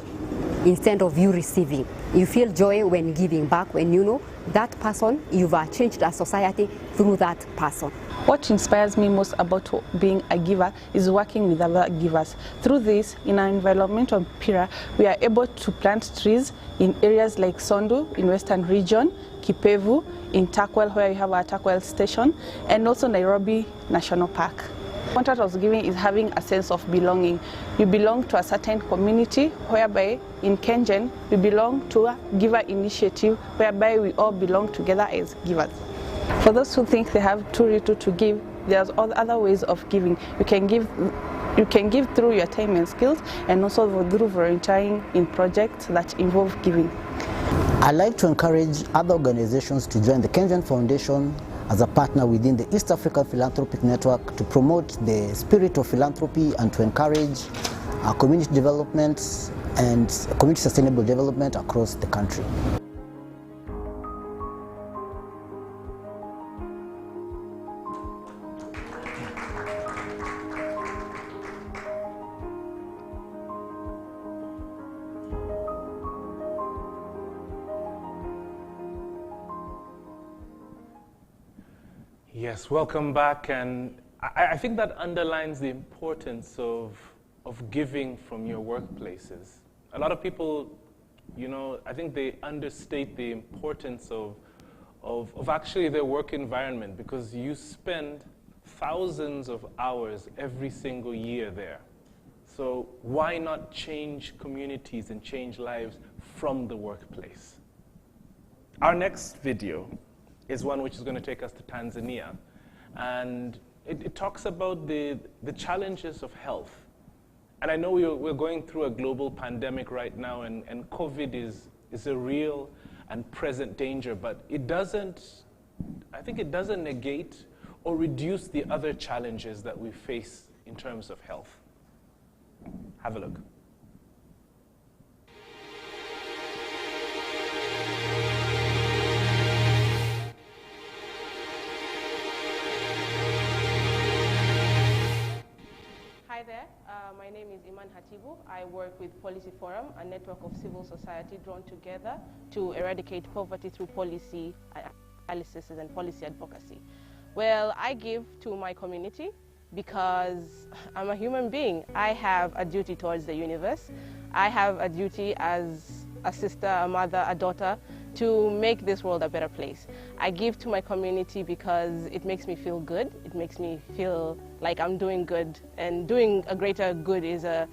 instead of you receiving. You feel joy when giving back, when you know that person, you've changed the society through that person. What inspires me most about being a giver is working with other givers. Through this, in our environmental pillar, we are able to plant trees in areas like Sondu in Western Region, Kipevu, in Takwel, where we have our Takwel station, and also Nairobi National Park. The concept of giving is having a sense of belonging. You belong to a certain community, whereby in Kengen, we belong to a giver initiative, whereby we all belong together as givers. For those who think they have too little to give, there's other ways of giving. You can give through your time and skills, and also through volunteering in projects that involve giving. I'd like to encourage other organizations to join the Kengen Foundation as a partner within the East African Philanthropic Network to promote the spirit of philanthropy and to encourage community development and community sustainable development across the country. Yes, welcome back, and I think that underlines the importance of giving from your workplaces. A lot of people, you know, I think they understate the importance of actually their work environment, because you spend thousands of hours every single year there. So why not change communities and change lives from the workplace? Our next video is one which is going to take us to Tanzania. And it talks about the challenges of health. And I know we're going through a global pandemic right now, and COVID is a real and present danger, but I think it doesn't negate or reduce the other challenges that we face in terms of health. Have a look. Hi there, my name is Iman Hatibu. I work with Policy Forum, a network of civil society drawn together to eradicate poverty through policy analysis and policy advocacy. Well, I give to my community because I'm a human being. I have a duty towards the universe. I have a duty as a sister, a mother, a daughter, to make this world a better place. I give to my community because it makes me feel good. It makes me feel like I'm doing good, and doing a greater good is a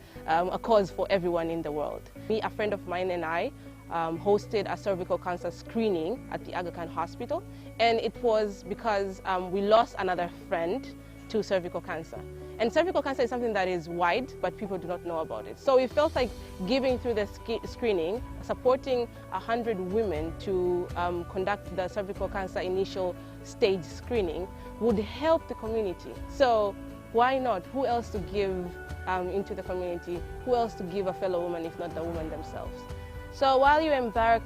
cause for everyone in the world. Me, a friend of mine, and I hosted a cervical cancer screening at the Aga Khan Hospital, and it was because we lost another friend to cervical cancer. And cervical cancer is something that is wide, but people do not know about it. So we felt like giving through the screening, supporting 100 women to conduct the cervical cancer initial stage screening would help the community. So why not? Who else to give into the community? Who else to give a fellow woman if not the woman themselves? So while you embark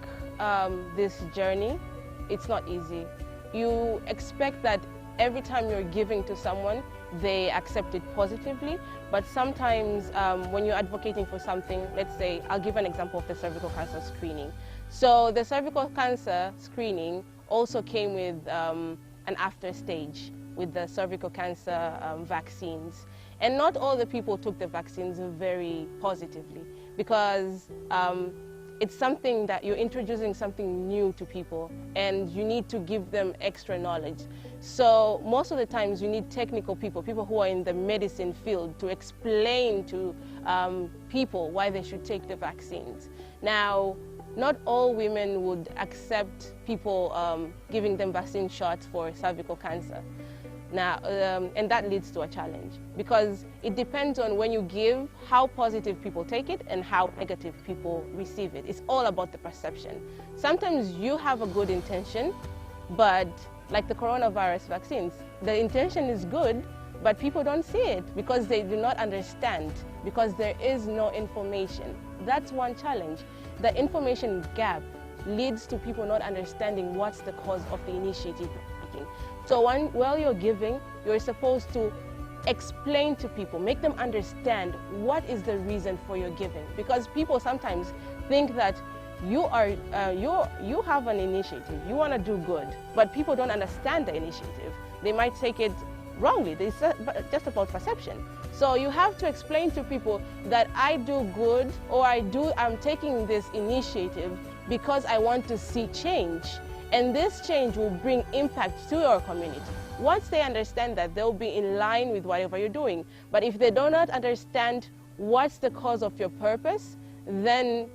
this journey, it's not easy. You expect that every time you're giving to someone, they accept it positively, but sometimes when you're advocating for something, let's say, I'll give an example of the cervical cancer screening. So the cervical cancer screening also came with an after stage with the cervical cancer vaccines. And not all the people took the vaccines very positively, because it's something that you're introducing something new to people, and you need to give them extra knowledge. So most of the times you need technical people who are in the medicine field, to explain to people why they should take the vaccines. Now, not all women would accept people giving them vaccine shots for cervical cancer. Now, and that leads to a challenge, because it depends on when you give, how positive people take it and how negative people receive it. It's all about the perception. Sometimes you have a good intention, but like the coronavirus vaccines, the intention is good, but people don't see it because they do not understand, because there is no information. That's one challenge. The information gap leads to people not understanding what's the cause of the initiative. So while you're giving, you're supposed to explain to people, make them understand what is the reason for your giving. Because people sometimes think that you have an initiative, you want to do good, but people don't understand the initiative. They might take it wrongly. It's just about perception. So you have to explain to people that I do good, or I'm taking this initiative because I want to see change. And this change will bring impact to your community. Once they understand that, they'll be in line with whatever you're doing. But if they do not understand what's the cause of your purpose, then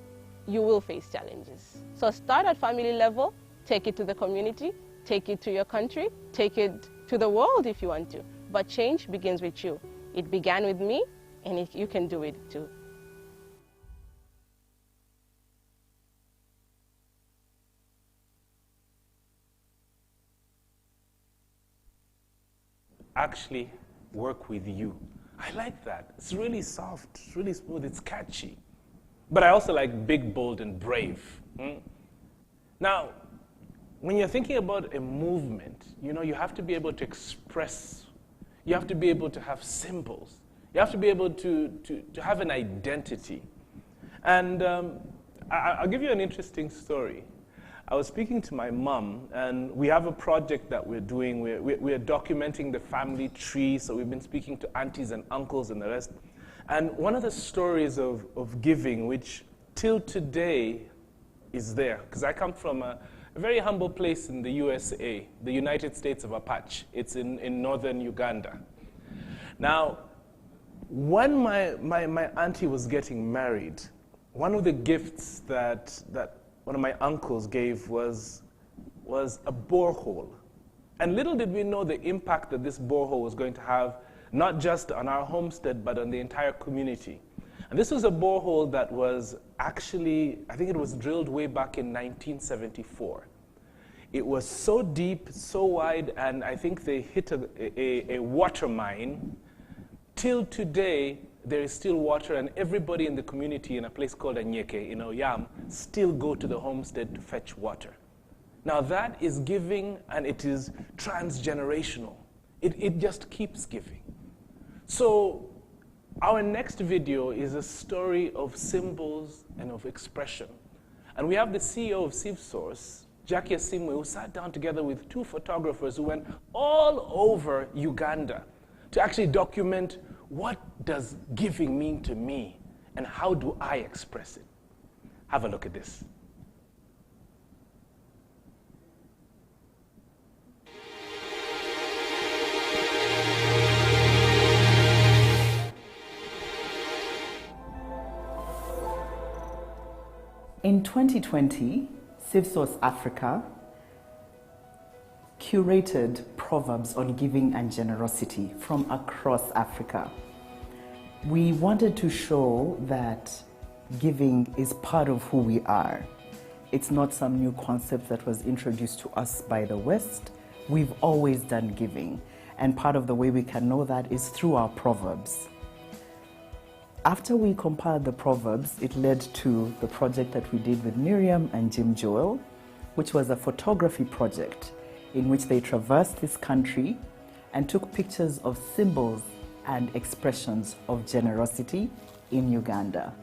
you will face challenges. So start at family level, take it to the community, take it to your country, take it to the world if you want to. But change begins with you. It began with me, and you can do it too. Actually work with you. I like that. It's really soft, it's really smooth, it's catchy. But I also like big, bold, and brave. Now, when you're thinking about a movement, you have to be able to express. You have to be able to have symbols. You have to be able to have an identity. And I'll give you an interesting story. I was speaking to my mom, and we have a project that we're doing. We're documenting the family tree, so we've been speaking to aunties and uncles and the rest. And one of the stories of giving, which till today is there, because I come from a very humble place in the USA, the United States of Apache. It's in northern Uganda. Now, when my auntie was getting married, one of the gifts that one of my uncles gave was a borehole. And little did we know the impact that this borehole was going to have, not just on our homestead, but on the entire community. And this was a borehole that was actually, I think it was drilled way back in 1974. It was so deep, so wide, and I think they hit a water mine. Till today, there is still water, and everybody in the community in a place called Anyeke, Yam, still go to the homestead to fetch water. Now that is giving, and it is transgenerational. It just keeps giving. So our next video is a story of symbols and of expression. And we have the CEO of SivSource, Jackie Asimwe, who sat down together with 2 photographers who went all over Uganda to actually document what does giving mean to me and how do I express it. Have a look at this. In 2020, SivSource Africa curated proverbs on giving and generosity from across Africa. We wanted to show that giving is part of who we are. It's not some new concept that was introduced to us by the West. We've always done giving, and part of the way we can know that is through our proverbs. After we compiled the proverbs, it led to the project that we did with Miriam and Jim Joel, which was a photography project in which they traversed this country and took pictures of symbols and expressions of generosity in Uganda.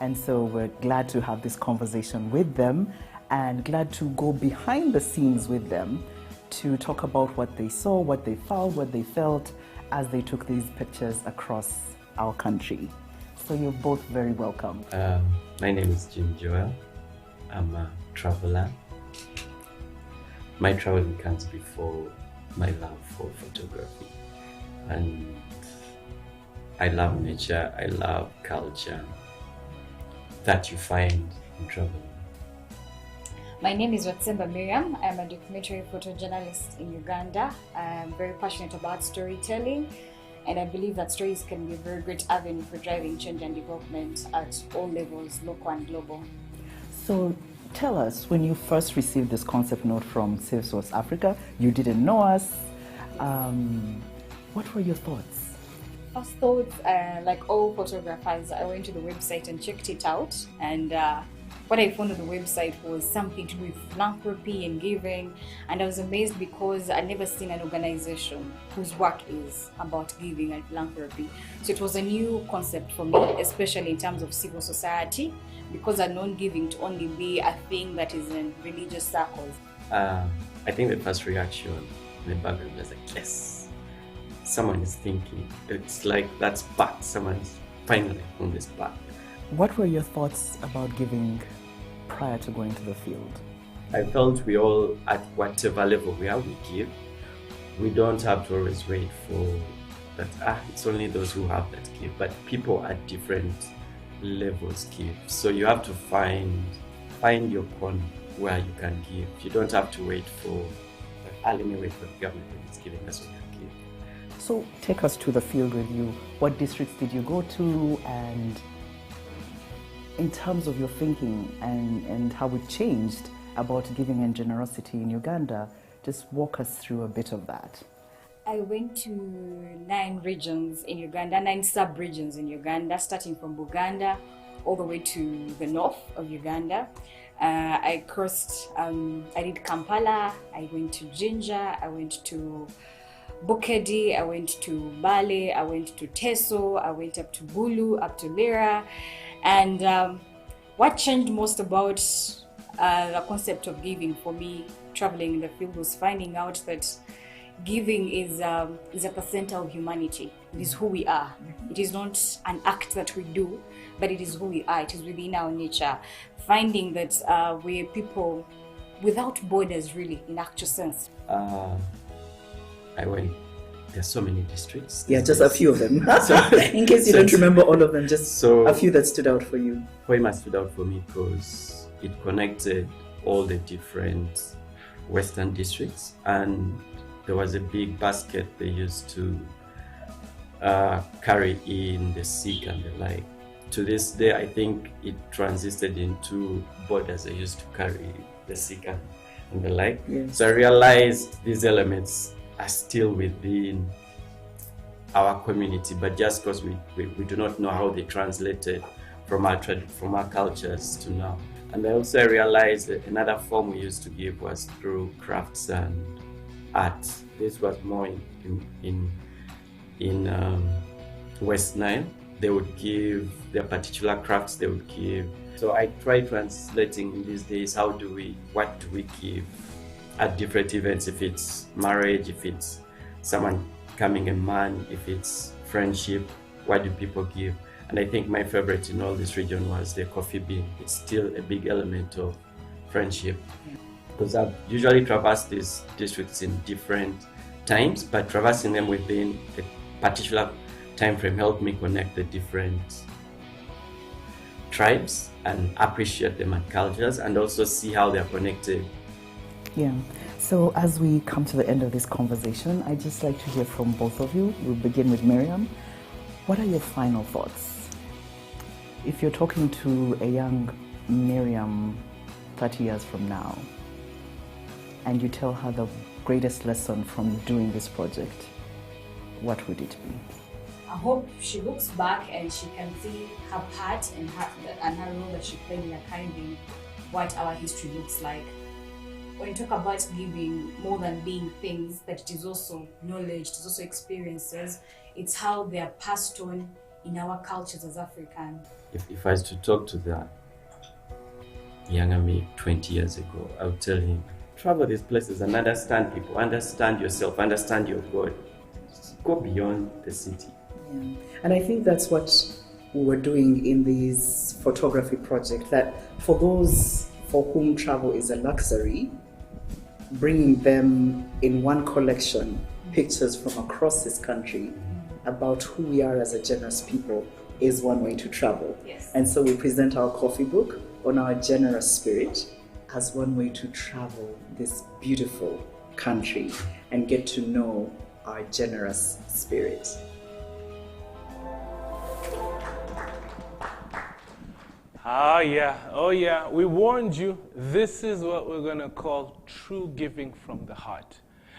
And so we're glad to have this conversation with them and glad to go behind the scenes with them to talk about what they saw, what they found, what they felt as they took these pictures across our country. So you're both very welcome. My name is Jim Joel. I'm a traveler. My traveling comes before my love for photography. And I love nature, I love culture that you find in traveling. My name is Watsemba Miriam. I'm a documentary photojournalist in Uganda. I'm very passionate about storytelling, and I believe that stories can be a very great avenue for driving change and development at all levels, local and global. So tell us, when you first received this concept note from SivSource Africa, you didn't know us. What were your thoughts? First thoughts, like all photographers, I went to the website and checked it out, and what I found on the website was something to do with philanthropy and giving, and I was amazed because I'd never seen an organization whose work is about giving and philanthropy. So it was a new concept for me, especially in terms of civil society, because I'd known giving to only be a thing that is in religious circles. I think the first reaction in the background was like, yes, someone is thinking. It's like that spark, someone's finally on the spark. What were your thoughts about giving prior to going to the field? I felt we all, at whatever level we are, we give. We don't have to always wait for that, it's only those who have that give, but people at different levels give. So you have to find your corner where you can give. You don't have to wait for, let me wait for the government when it's giving us what you give. So take us to the field review. What districts did you go to, and in terms of your thinking and how it changed about giving and generosity in Uganda, just walk us through a bit of that. I went to 9 regions in Uganda, 9 sub-regions in Uganda, starting from Buganda all the way to the north of Uganda. I crossed, I did Kampala, I went to Jinja, I went to Bukedi, I went to Bale, I went to Teso, I went up to Bulu, up to Lira. And what changed most about the concept of giving for me, traveling in the field, was finding out that giving is at the center of humanity. It is who we are. It is not an act that we do, but it is who we are. It is within our nature. Finding that we're people without borders, really, in actual sense. I went, there's so many districts. Yeah, just a few of them. In case you don't remember all of them, just a few that stood out for you. Hoima stood out for me because it connected all the different western districts, and there was a big basket they used to carry in the sick and the like. To this day, I think it transited into borders they used to carry the sick and the like. Yes. So I realized these elements are still within our community, but just because we do not know how they translated from our cultures to now. And I also realized that another form we used to give was through crafts and art. This was more in West Nile. They would give their particular crafts, they would give. So I try translating in these days, what do we give at different events, if it's marriage, if it's someone becoming a man, if it's friendship, what do people give? And I think my favorite in all this region was the coffee bean. It's still a big element of friendship. Because I've usually traversed these districts in different times, but traversing them within a particular time frame helped me connect the different tribes and appreciate them and cultures, and also see how they're connected. Yeah. So as we come to the end of this conversation, I'd just like to hear from both of you. We'll begin with Miriam. What are your final thoughts? If you're talking to a young Miriam 30 years from now, and you tell her the greatest lesson from doing this project, what would it be? I hope she looks back and she can see her part and her role that she played in archiving what our history looks like. When you talk about giving, more than being things, that it is also knowledge, it is also experiences. It's how they are passed on in our cultures as African. If I was to talk to the younger me 20 years ago, I would tell him, travel these places and understand people, understand yourself, understand your God. Go beyond the city. Yeah. And I think that's what we were doing in this photography project, that for those for whom travel is a luxury, bringing them in one collection, pictures from across this country about who we are as a generous people is one way to travel. Yes. And so we present our coffee book on our generous spirit as one way to travel this beautiful country and get to know our generous spirit. Oh yeah, we warned you. This is what we're gonna call true giving from the heart.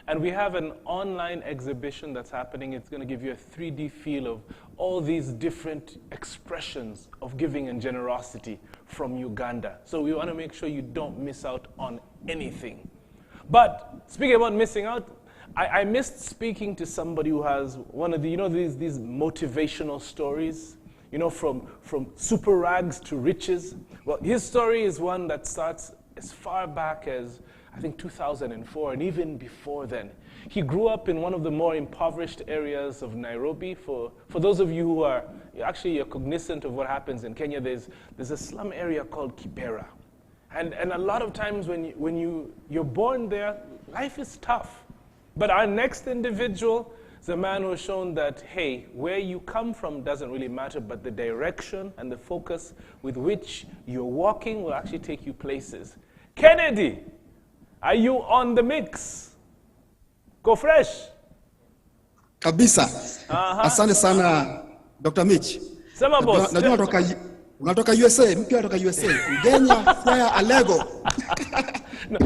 And we have an online exhibition that's happening. It's going to give you a 3D feel of all these different expressions of giving and generosity from Uganda. So we want to make sure you don't miss out on anything. But speaking about missing out, I missed speaking to somebody who has one of the, these motivational stories, from super rags to riches. Well, his story is one that starts as far back as, I think, 2004, and even before then. He grew up in one of the more impoverished areas of Nairobi. For those of you who are actually cognizant of what happens in Kenya, there's a slum area called Kibera. And a lot of times when you're born there, life is tough. But our next individual is a man who has shown that, hey, where you come from doesn't really matter, but the direction and the focus with which you're walking will actually take you places. Kennedy, are you on the mix? Go fresh. Kabisa. Asante sana Dr. Mitch. Sema boss. Najua unatoka USA, mpya kutoka USA. Kenya, Fire Alego. No,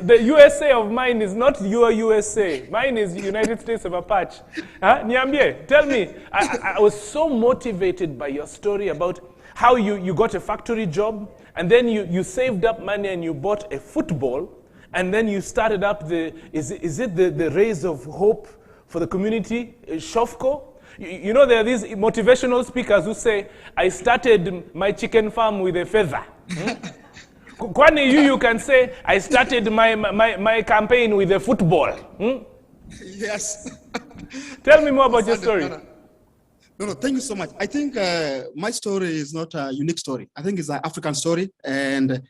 the USA of mine is not your USA. Mine is United States of Apache. Niambie, tell me, I was so motivated by your story about how you got a factory job, and then you saved up money and you bought a football, and then you started up is it the Rays of Hope for the community, Shofco? There are these motivational speakers who say, I started my chicken farm with a feather. Kwani you can say, I started my campaign with a football. Yes. Tell me more about your story. No, thank you so much. I think my story is not a unique story. I think it's an African story. And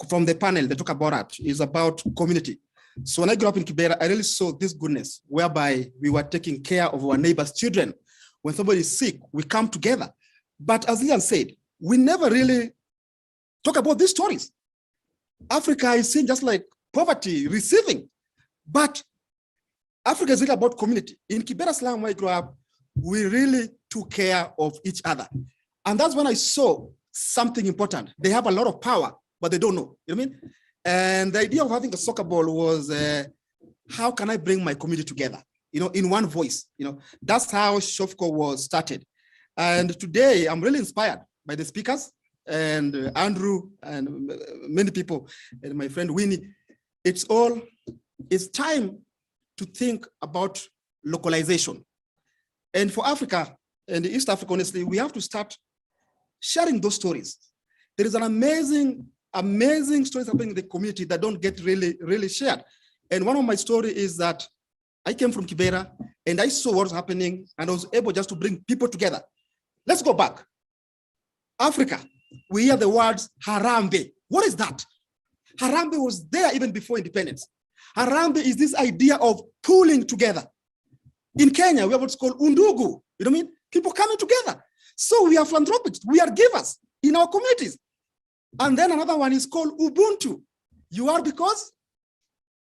from the panel, they talk about it. It's about community. So when I grew up in Kibera, I really saw this goodness whereby we were taking care of our neighbors' children. When somebody is sick, we come together. But as Ian said, we never really talk about these stories. Africa is seen just like poverty, receiving. But Africa is really about community. In Kibera slum where I grew up, we really took care of each other. And that's when I saw something important. They have a lot of power, but they don't know. You know what I mean? And the idea of having a soccer ball was, how can I bring my community together? In one voice. That's how Shofco was started. And today, I'm really inspired by the speakers and Andrew and many people and my friend Winnie. It's time to think about localization. And for Africa and East Africa, honestly, we have to start sharing those stories. There is an amazing stories happening in the community that don't get really shared. And one of my stories is that I came from Kibera and I saw what was happening and I was able just to bring people together. Let's go back. Africa, we hear the words Harambe. What is that? Harambe was there even before independence. Harambe is this idea of pulling together. In Kenya, we have what's called Undugu. You know what I mean? People coming together. So we are philanthropists. We are givers in our communities. And then another one is called Ubuntu. You are because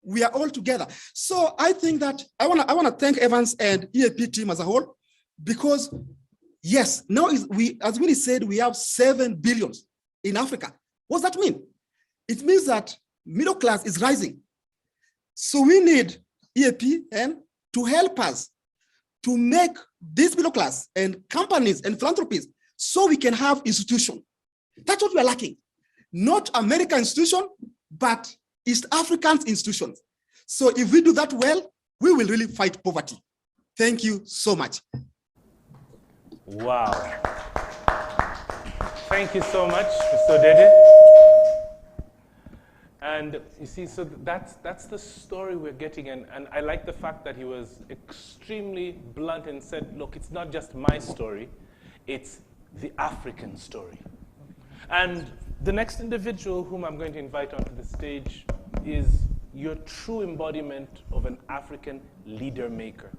we are all together. So I think that I want to thank Evans and EAP team as a whole, because yes, now as Winnie said, we have 7 billion in Africa. What does that mean? It means that middle class is rising. So we need EAP and to help us to make this middle class and companies and philanthropies so we can have institutions. That's what we are lacking. Not American institution, but East African institutions. So if we do that well, we will really fight poverty. Thank you so much. Wow. Thank you so much, Mr. Dede. And you see, so that's the story we're getting. And I like the fact that he was extremely blunt and said, look, it's not just my story, it's the African story. And the next individual whom I'm going to invite onto the stage is your true embodiment of an African leader maker.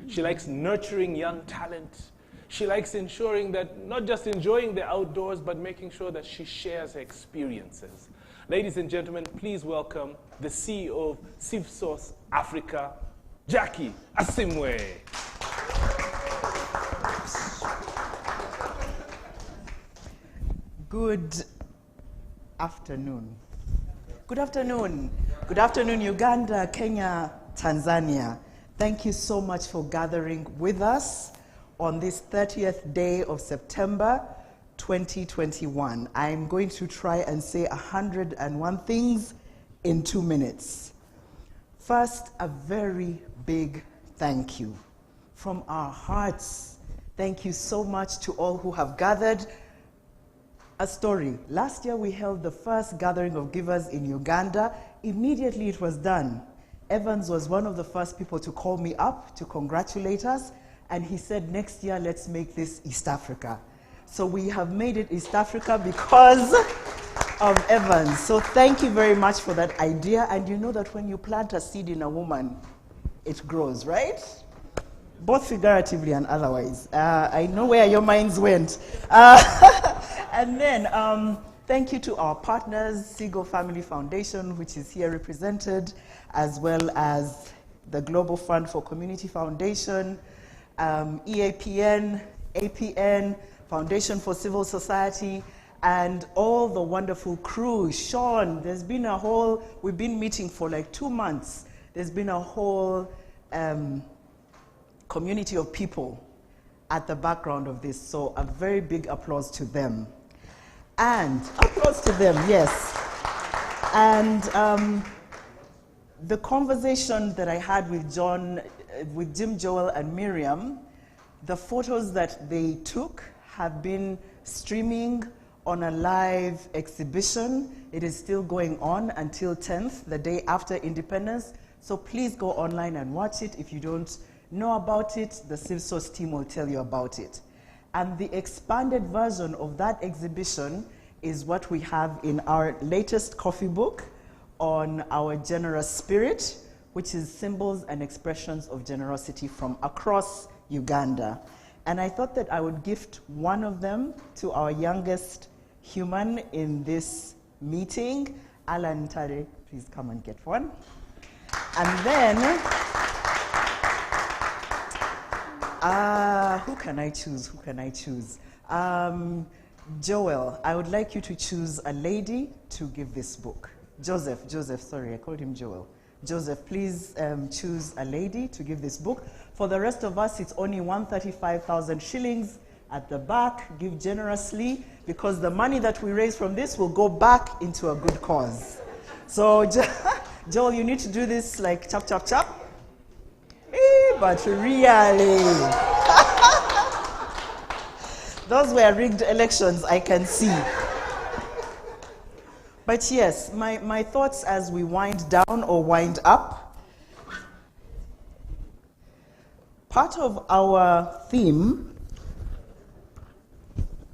She likes nurturing young talent. She likes ensuring that not just enjoying the outdoors, but making sure that she shares her experiences. Ladies and gentlemen, please welcome the CEO of CivSource Africa, Jackie Asimwe. Good afternoon. Good afternoon. Good afternoon, Uganda, Kenya, Tanzania. Thank you so much for gathering with us on this 30th day of September 2021. I'm going to try and say 101 things in 2 minutes. First, a very big thank you from our hearts. Thank you so much to all who have gathered. A story. Last year we held the first gathering of givers in Uganda. Immediately it was done. Evans was one of the first people to call me up to congratulate us, and he said, next year let's make this East Africa. So we have made it East Africa because of Evans. So thank you very much for that idea. And you know that when you plant a seed in a woman, it grows, right? Both figuratively and otherwise. I know where your minds went. And then thank you to our partners, Seagull Family Foundation, which is here represented, as well as the Global Fund for Community Foundation, EAPN, APN, Foundation for Civil Society, and all the wonderful crew. Sean, there's been a whole, we've been meeting for like 2 months. There's been a whole community of people at the background of this. So a very big applause to them. And applause to them, yes. And the conversation that I had with Jim, Joel, and Miriam, the photos that they took have been streaming on a live exhibition. It is still going on until 10th, the day after Independence. So please go online and watch it. If you don't know about it, the CivSource team will tell you about it. And the expanded version of that exhibition is what we have in our latest coffee book on our generous spirit, which is symbols and expressions of generosity from across Uganda. And I thought that I would gift one of them to our youngest human in this meeting. Alan Tare, please come and get one. And then, who can I choose? Who can I choose? Joel, I would like you to choose a lady to give this book. Joseph, sorry, I called him Joel. Joseph, please choose a lady to give this book. For the rest of us, it's only 135,000 shillings at the back. Give generously, because the money that we raise from this will go back into a good cause. So, Joel, you need to do this like chop, chop, chop. But really, those were rigged elections, I can see. But yes, my thoughts as we wind down or wind up. Part of our theme,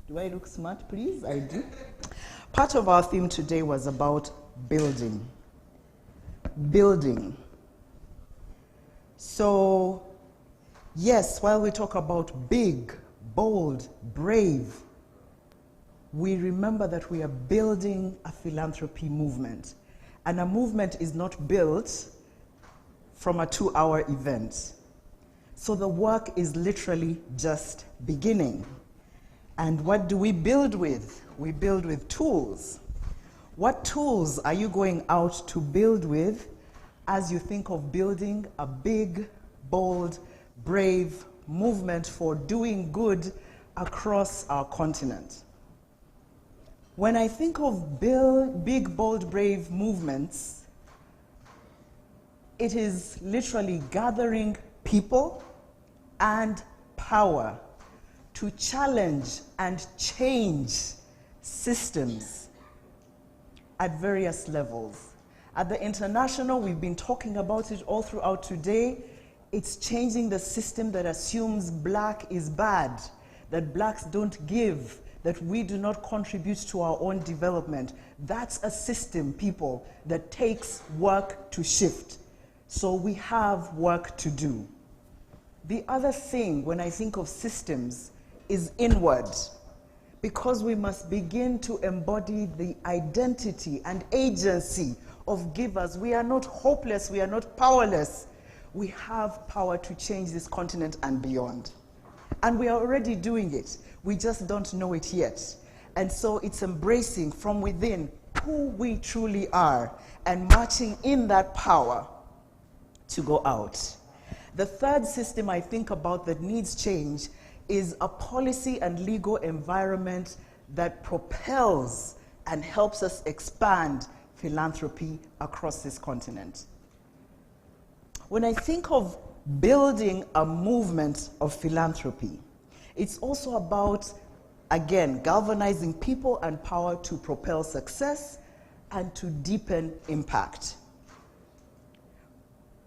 do I look smart, please? I do. Part of our theme today was about building. Building. So, yes, while we talk about big, bold, brave, we remember that we are building a philanthropy movement. And a movement is not built from a 2-hour event. So the work is literally just beginning. And what do we build with? We build with tools. What tools are you going out to build with as you think of building a big, bold, brave movement for doing good across our continent? When I think of big, bold, brave movements, it is literally gathering people and power to challenge and change systems at various levels. At the international, we've been talking about it all throughout today. It's changing the system that assumes black is bad, that blacks don't give, that we do not contribute to our own development. That's a system, people, that takes work to shift. So we have work to do. The other thing, when I think of systems, is inward, because we must begin to embody the identity and agency of givers. We are not hopeless, we are not powerless. We have power to change this continent and beyond. And we are already doing it. We just don't know it yet. And so it's embracing from within who we truly are and marching in that power to go out. The third system I think about that needs change is a policy and legal environment that propels and helps us expand philanthropy across this continent. When I think of building a movement of philanthropy, it's also about, again, galvanizing people and power to propel success and to deepen impact.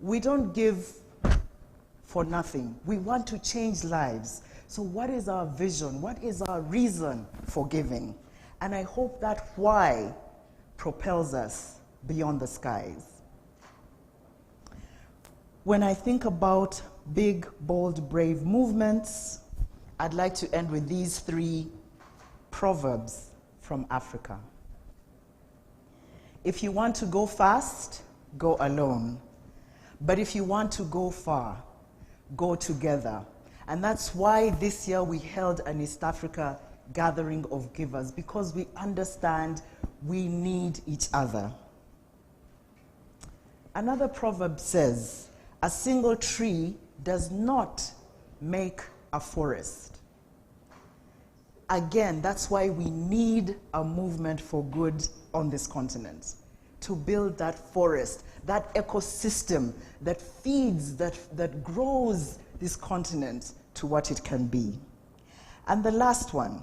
We don't give for nothing. We want to change lives. So what is our vision? What is our reason for giving? And I hope that why propels us beyond the skies. When I think about big, bold, brave movements, I'd like to end with these 3 proverbs from Africa. If you want to go fast, go alone. But if you want to go far, go together. And that's why this year we held an East Africa gathering of givers, because we understand we need each other. Another proverb says, a single tree does not make a forest. Again, that's why we need a movement for good on this continent, to build that forest, that ecosystem that feeds, that grows this continent to what it can be. And the last one,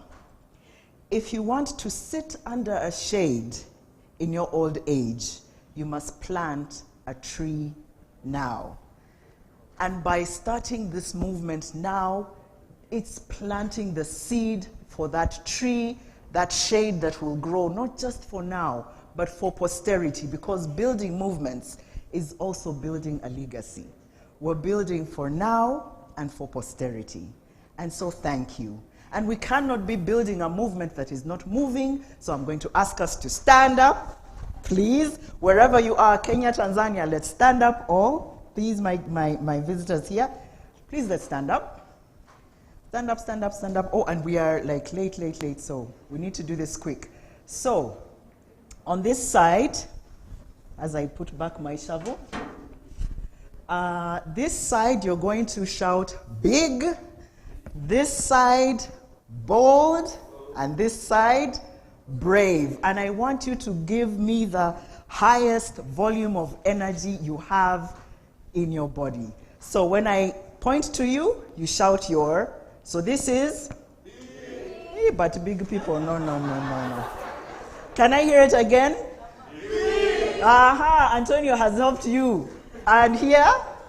if you want to sit under a shade in your old age, you must plant a tree now. And by starting this movement now, it's planting the seed for that tree, that shade that will grow, not just for now, but for posterity, because building movements is also building a legacy. We're building for now and for posterity. And so thank you. And we cannot be building a movement that is not moving, so I'm going to ask us to stand up, please. Wherever you are, Kenya, Tanzania, let's stand up all. Please, my visitors here, please let's stand up. Stand up, stand up, stand up. Oh, and we are like late, so we need to do this quick. So, on this side, as I put back my shovel, this side you're going to shout big, this side bold, and this side brave. And I want you to give me the highest volume of energy you have in your body. So when I point to you, you shout your, so this is, but big people, no. Can I hear it again? Aha, Antonio has helped you. And here?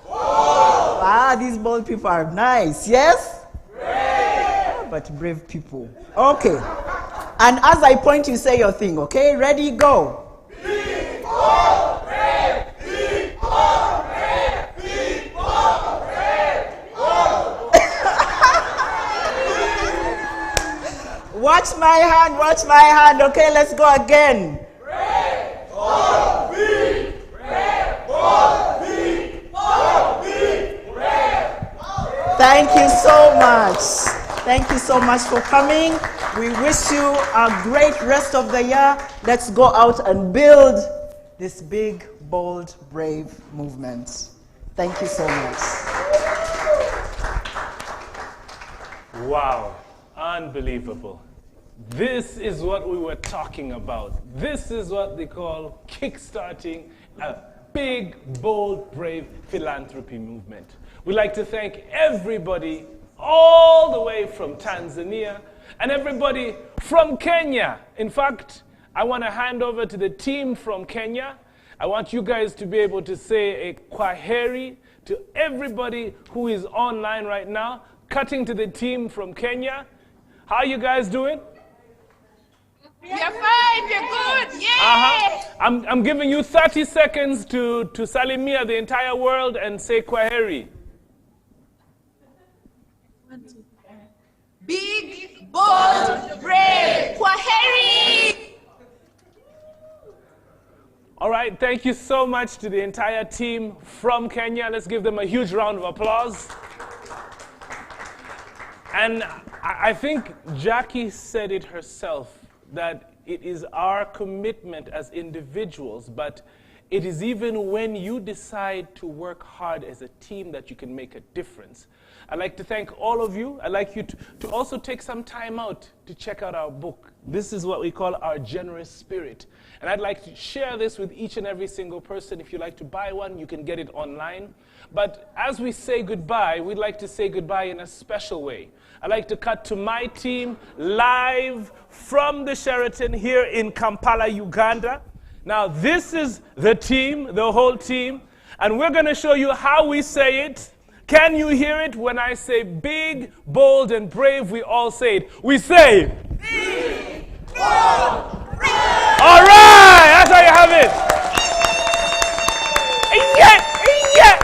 Ah, these bold people are nice, yes? Brave. But brave people. Okay. And as I point, you say your thing, okay? Ready, go. Watch my hand. Okay, let's go again. Thank you so much. Thank you so much for coming. We wish you a great rest of the year. Let's go out and build this big, bold, brave movement. Thank you so much. Wow, unbelievable. This is what we were talking about. This is what they call kickstarting a big, bold, brave philanthropy movement. We'd like to thank everybody all the way from Tanzania and everybody from Kenya. In fact, I want to hand over to the team from Kenya. I want you guys to be able to say a kwaheri to everybody who is online right now. Cutting to the team from Kenya. How are you guys doing? You're fine, you're good, yeah! I'm giving you 30 seconds to salimia the entire world and say kwaheri. Big, bold, brave, kwaheri! All right, thank you so much to the entire team from Kenya. Let's give them a huge round of applause. And I think Jackie said it herself, that it is our commitment as individuals, but it is even when you decide to work hard as a team that you can make a difference. I'd like to thank all of you. I'd like you to also take some time out to check out our book. This is what we call Our Generous Spirit. And I'd like to share this with each and every single person. If you'd like to buy one, you can get it online. But as we say goodbye, we'd like to say goodbye in a special way. I'd like to cut to my team live from the Sheraton here in Kampala, Uganda. Now, this is the team, the whole team, and we're going to show you how we say it. Can you hear it when I say big, bold, and brave? We all say it. We say, big, bold, brave. All right, that's how you have it. Yeah.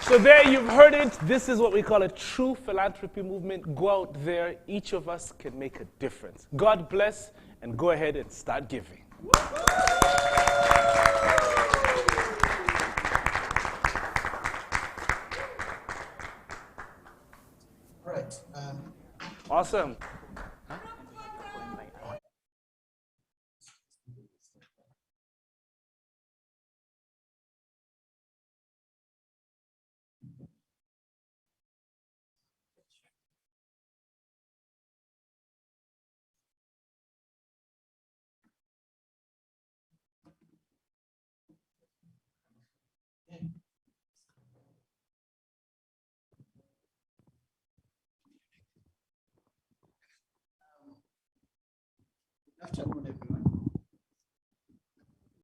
So there you've heard it. This is what we call a true philanthropy movement. Go out there. Each of us can make a difference. God bless, and go ahead and start giving. Right. Awesome.